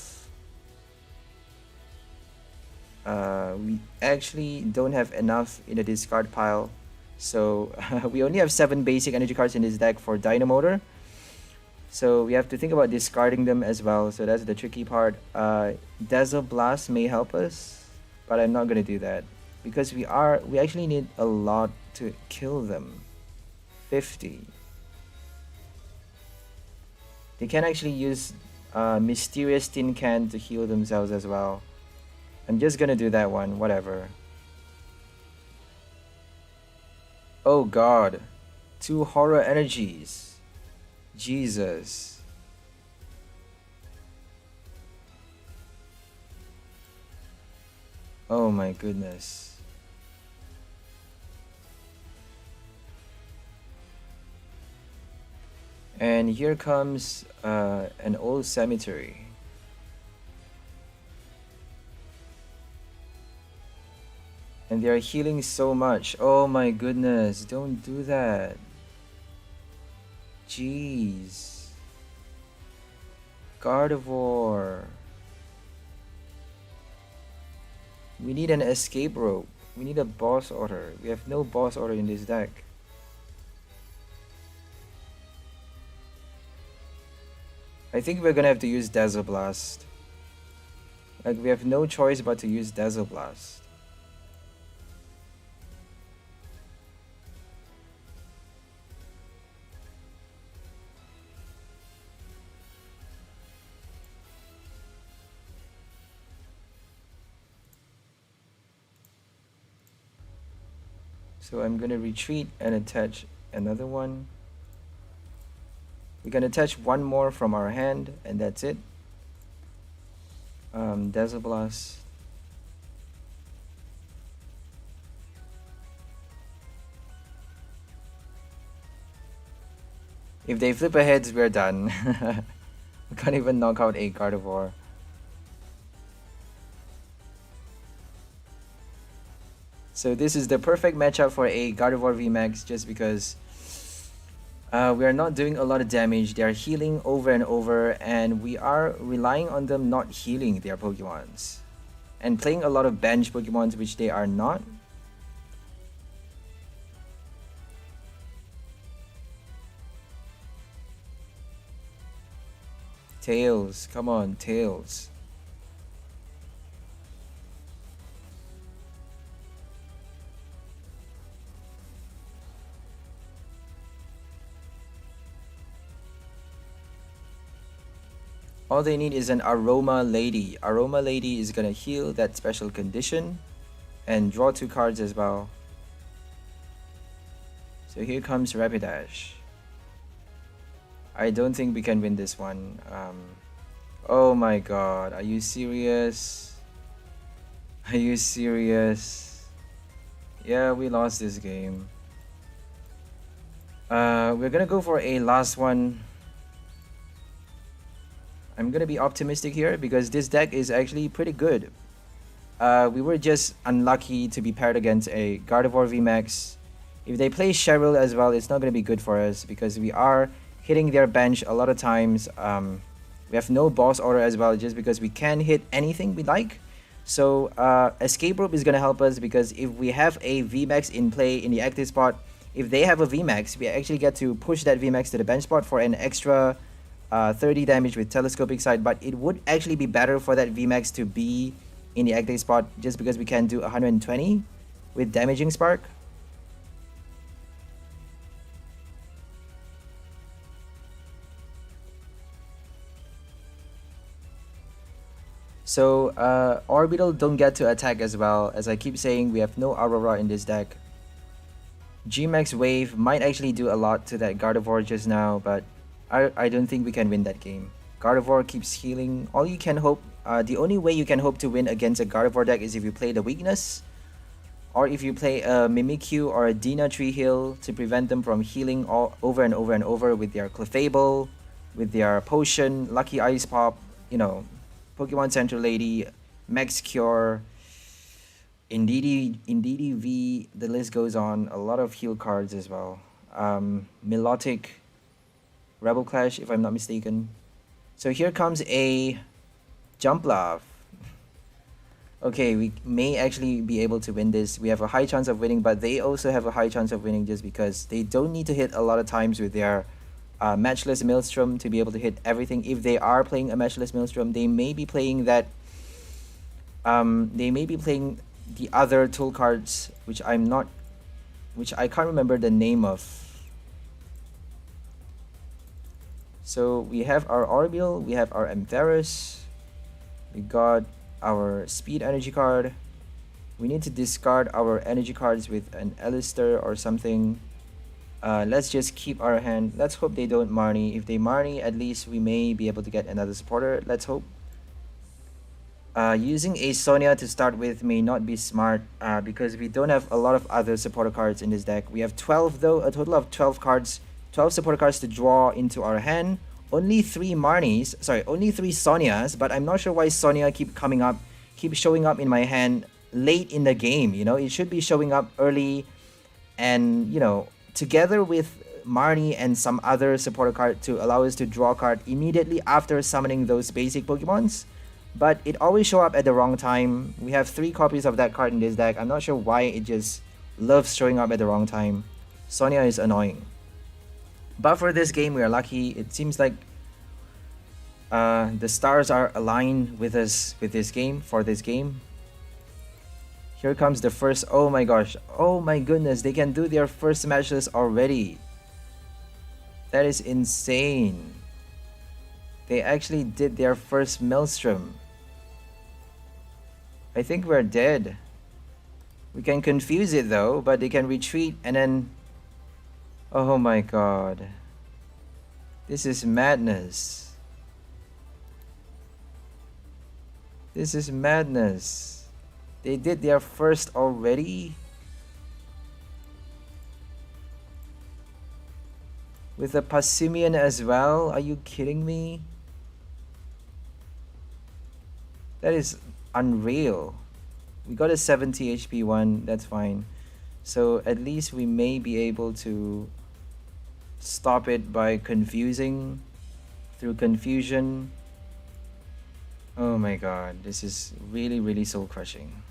We actually don't have enough in the discard pile, so we only have 7 basic energy cards in this deck for Dynamotor. So we have to think about discarding them as well, so that's the tricky part. Dazzle Blast may help us, but I'm not gonna do that because we actually need a lot to kill them. 50. They can actually use Mysterious Tin Can to heal themselves as well. I'm just gonna do that one, whatever. Oh god. 2 horror energies. Jesus. Oh my goodness. And here comes an old cemetery. And they are healing so much. Oh my goodness, don't do that. Jeez. Gardevoir. We need an escape rope. We need a boss order. We have no boss order in this deck. I think we're gonna have to use Dazzle Blast. Like, we have no choice but to use Dazzle Blast. So I'm gonna retreat and attach another one. We're gonna attach one more from our hand, and that's it. Dazzle Blast. If they flip aheads, we're done. We can't even knock out a Gardevoir. So this is the perfect matchup for a Gardevoir VMAX just because we are not doing a lot of damage. They are healing over and over, and we are relying on them not healing their Pokemons and playing a lot of bench Pokemons, which they are not. Tails, come on, Tails. All they need is an Aroma Lady. Aroma Lady is gonna heal that special condition and draw 2 cards as well. So here comes Rapidash. I don't think we can win this one. Oh my god, are you serious? Are you serious? Yeah, we lost this game. We're gonna go for a last one. I'm gonna be optimistic here because this deck is actually pretty good. We were just unlucky to be paired against a Gardevoir VMAX. If they play Cheryl as well, it's not gonna be good for us because we are hitting their bench a lot of times. We have no boss order as well just because we can hit anything we like. So Escape Rope is gonna help us because if we have a VMAX in play in the active spot, if they have a VMAX, we actually get to push that VMAX to the bench spot for an extra 30 damage with Telescopic Sight, but it would actually be better for that VMAX to be in the active spot just because we can do 120 with Damaging Spark. So Orbeetle don't get to attack as well. As I keep saying, we have no Aurora in this deck. G-Max Wave might actually do a lot to that Gardevoir just now, but I don't think we can win that game. Gardevoir keeps healing. All you can hope, the only way you can hope to win against a Gardevoir deck is if you play the weakness, or if you play a Mimikyu or a Dina Tree Hill to prevent them from healing all over and over and over with their Clefable, with their Potion, Lucky Ice Pop, you know, Pokemon Center Lady, Max Cure. Indeedee V, the list goes on. A lot of heal cards as well. Milotic, Rebel Clash, if I'm not mistaken. So here comes a Jumpluff. Okay, we may actually be able to win this. We have a high chance of winning, but they also have a high chance of winning just because they don't need to hit a lot of times with their matchless Maelstrom to be able to hit everything. If they are playing a matchless Maelstrom, they may be playing that. They may be playing the other tool cards, which I can't remember the name of. So we have our Orbeetle, we have our Ampharos, we got our Speed Energy card. We need to discard our energy cards with an Alistair or something. Let's just keep our hand. Let's hope they don't Marnie. If they Marnie, at least we may be able to get another supporter. Let's hope. Using a Sonia to start with may not be smart because we don't have a lot of other supporter cards in this deck. We have 12 though, a total of 12 cards, 12 supporter cards to draw into our hand. Only 3 Marnies, sorry, only 3 Sonias, but I'm not sure why Sonia keep showing up in my hand late in the game, you know? It should be showing up early and, you know, together with Marnie and some other supporter card to allow us to draw a card immediately after summoning those basic Pokemons. But it always show up at the wrong time. We have 3 copies of that card in this deck. I'm not sure why it just loves showing up at the wrong time. Sonia is annoying. But for this game, we are lucky. It seems like the stars are aligned with us with this game, for this game. Here comes the first. Oh my gosh. Oh my goodness. They can do their first matches already. That is insane. They actually did their first Maelstrom. I think we're dead. We can confuse it though, but they can retreat and then... Oh my god. This is madness. This is madness. They did their first already? With a Passimian as well? Are you kidding me? That is unreal. We got a 70 HP one, that's fine. So at least we may be able to stop it by confusing through confusion. Oh my god, this is really, really soul crushing.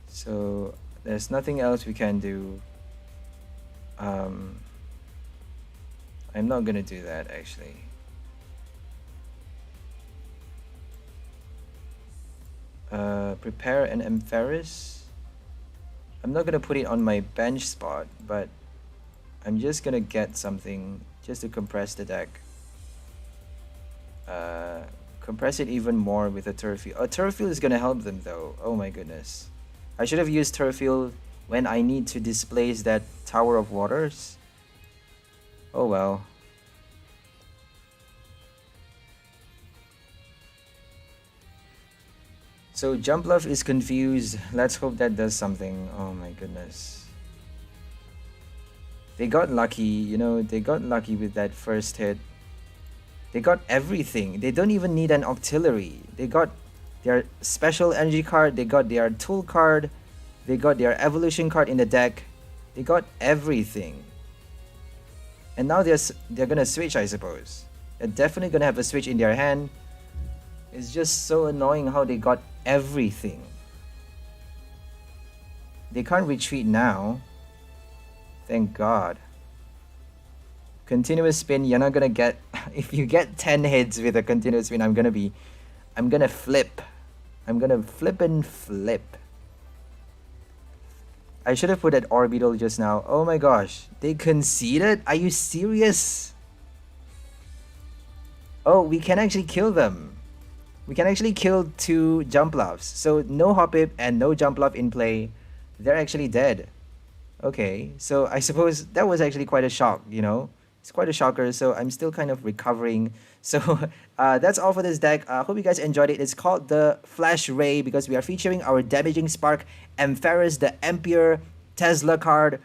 So there's nothing else we can do. I'm not gonna do that actually. Prepare an Ampharos. I'm not gonna put it on my bench spot, but I'm just gonna get something just to compress the deck. Compress it even more with a Turffield. A Turffield is gonna help them though. Oh my goodness. I should have used Turffield when I need to displace that Tower of Waters. Oh well. So Jumpluff is confused. Let's hope that does something. Oh my goodness. They got lucky, you know, they got lucky with that first hit. They got everything. They don't even need an Octillery. They got their special energy card, they got their tool card, they got their evolution card in the deck. They got everything. And now they're gonna switch, I suppose. They're definitely gonna have a switch in their hand. It's just so annoying how they got everything. They can't retreat now. Thank God. Continuous spin, you're not gonna get... If you get 10 hits with a continuous spin, I'm gonna flip. I'm gonna flip and flip. I should have put that Orbeetle just now. Oh my gosh. They conceded? Are you serious? Oh, we can actually kill them. We can actually kill 2 Jumpluffs. So no Hoppip and no Jumpluff in play. They're actually dead. Okay, so I suppose that was actually quite a shock, you know? It's quite a shocker, so I'm still kind of recovering. So that's all for this deck. Hope you guys enjoyed it. It's called the Flash Ray because we are featuring our Damaging Spark, Ampharos, the Emperor, Tesla card.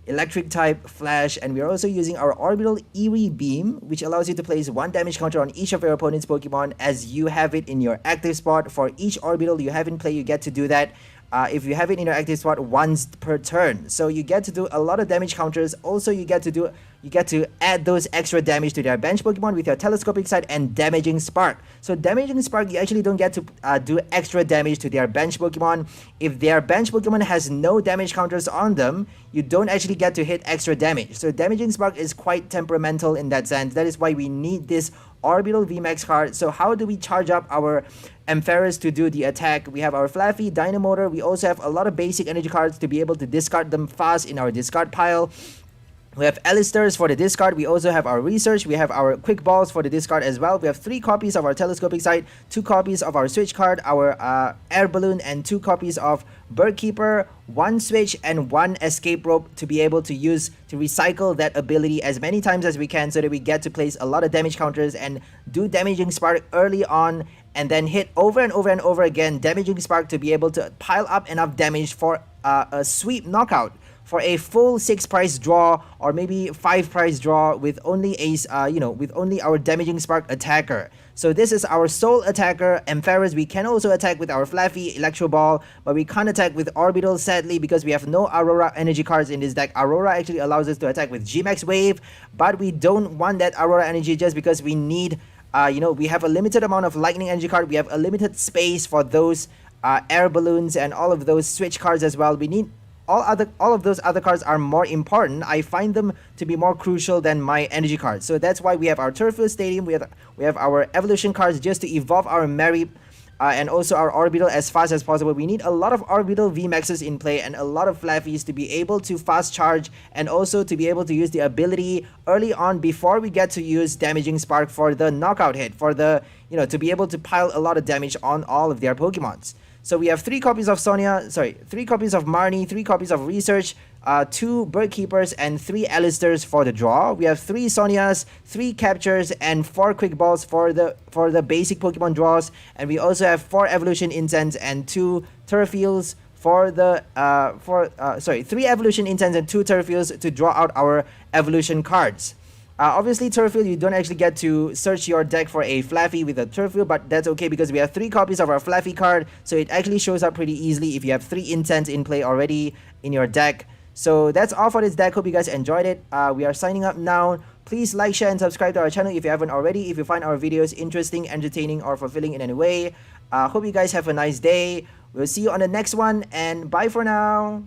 Electric type, Flash, and we're also using our Orbeetle Eerie Beam, which allows you to place 1 damage counter on each of your opponent's Pokemon as you have it in your active spot. For each Orbeetle you have in play, you get to do that. If you have it in your active spot once per turn, so you get to do a lot of damage counters. Also, you get to add those extra damage to their bench Pokemon with your Telescopic Sight and Damaging Spark. So Damaging Spark, you actually don't get to do extra damage to their bench Pokemon. If their bench Pokemon has no damage counters on them, you don't actually get to hit extra damage. So Damaging Spark is quite temperamental in that sense. That is why we need this Orbeetle VMAX card. So how do we charge up our Ampharos to do the attack? We have our Flaaffy, Dynamotor. We also have a lot of basic energy cards to be able to discard them fast in our discard pile. We have Alistairs for the discard. We also have our Research. We have our Quick Balls for the discard as well. We have 3 copies of our Telescopic Sight, 2 copies of our Switch card, our Air Balloon, and 2 copies of Birdkeeper, 1 Switch, and 1 Escape Rope to be able to use to recycle that ability as many times as we can so that we get to place a lot of damage counters and do Damaging Spark early on and then hit over and over and over again Damaging Spark to be able to pile up enough damage for a sweep knockout, for a full 6 prize draw or maybe 5 prize draw with only with only our Damaging Spark attacker. So this is our sole attacker, Ampharos. We can also attack with our Flaaffy, Electro Ball, but we can't attack with Orbeetle sadly because we have no Aurora energy cards in this deck. Aurora actually allows us to attack with G-Max Wave, but we don't want that Aurora energy just because we need, we have a limited amount of Lightning energy card. We have a limited space for those Air Balloons and all of those Switch cards as well. We need all of those other cards are more important. I find them to be more crucial than my energy cards. So that's why we have our Turffield Stadium. We have our evolution cards just to evolve our Mary and also our Orbeetle as fast as possible. We need a lot of Orbeetle VMAXs in play and a lot of Flaaffys to be able to fast charge and also to be able to use the ability early on before we get to use Damaging Spark for the knockout hit, for the, to be able to pile a lot of damage on all of their Pokemons. So we have 3 copies of 3 copies of Marnie, 3 copies of Research, 2 Birdkeepers, and 3 Alistairs for the draw. We have 3 Sonias, 3 Captures, and 4 Quick Balls for the basic Pokemon draws. And we also have 4 Evolution Incense and 2 Turffields for the 3 Evolution Incense and 2 Turffields to draw out our evolution cards. Obviously, Turffield, you don't actually get to search your deck for a Flaaffy with a Turffield, but that's okay because we have 3 copies of our Flaaffy card, so it actually shows up pretty easily if you have 3 Incense in play already in your deck. So that's all for this deck. Hope you guys enjoyed it. We are signing up now. Please like, share, and subscribe to our channel if you haven't already. If you find our videos interesting, entertaining, or fulfilling in any way. Hope you guys have a nice day. We'll see you on the next one, and bye for now.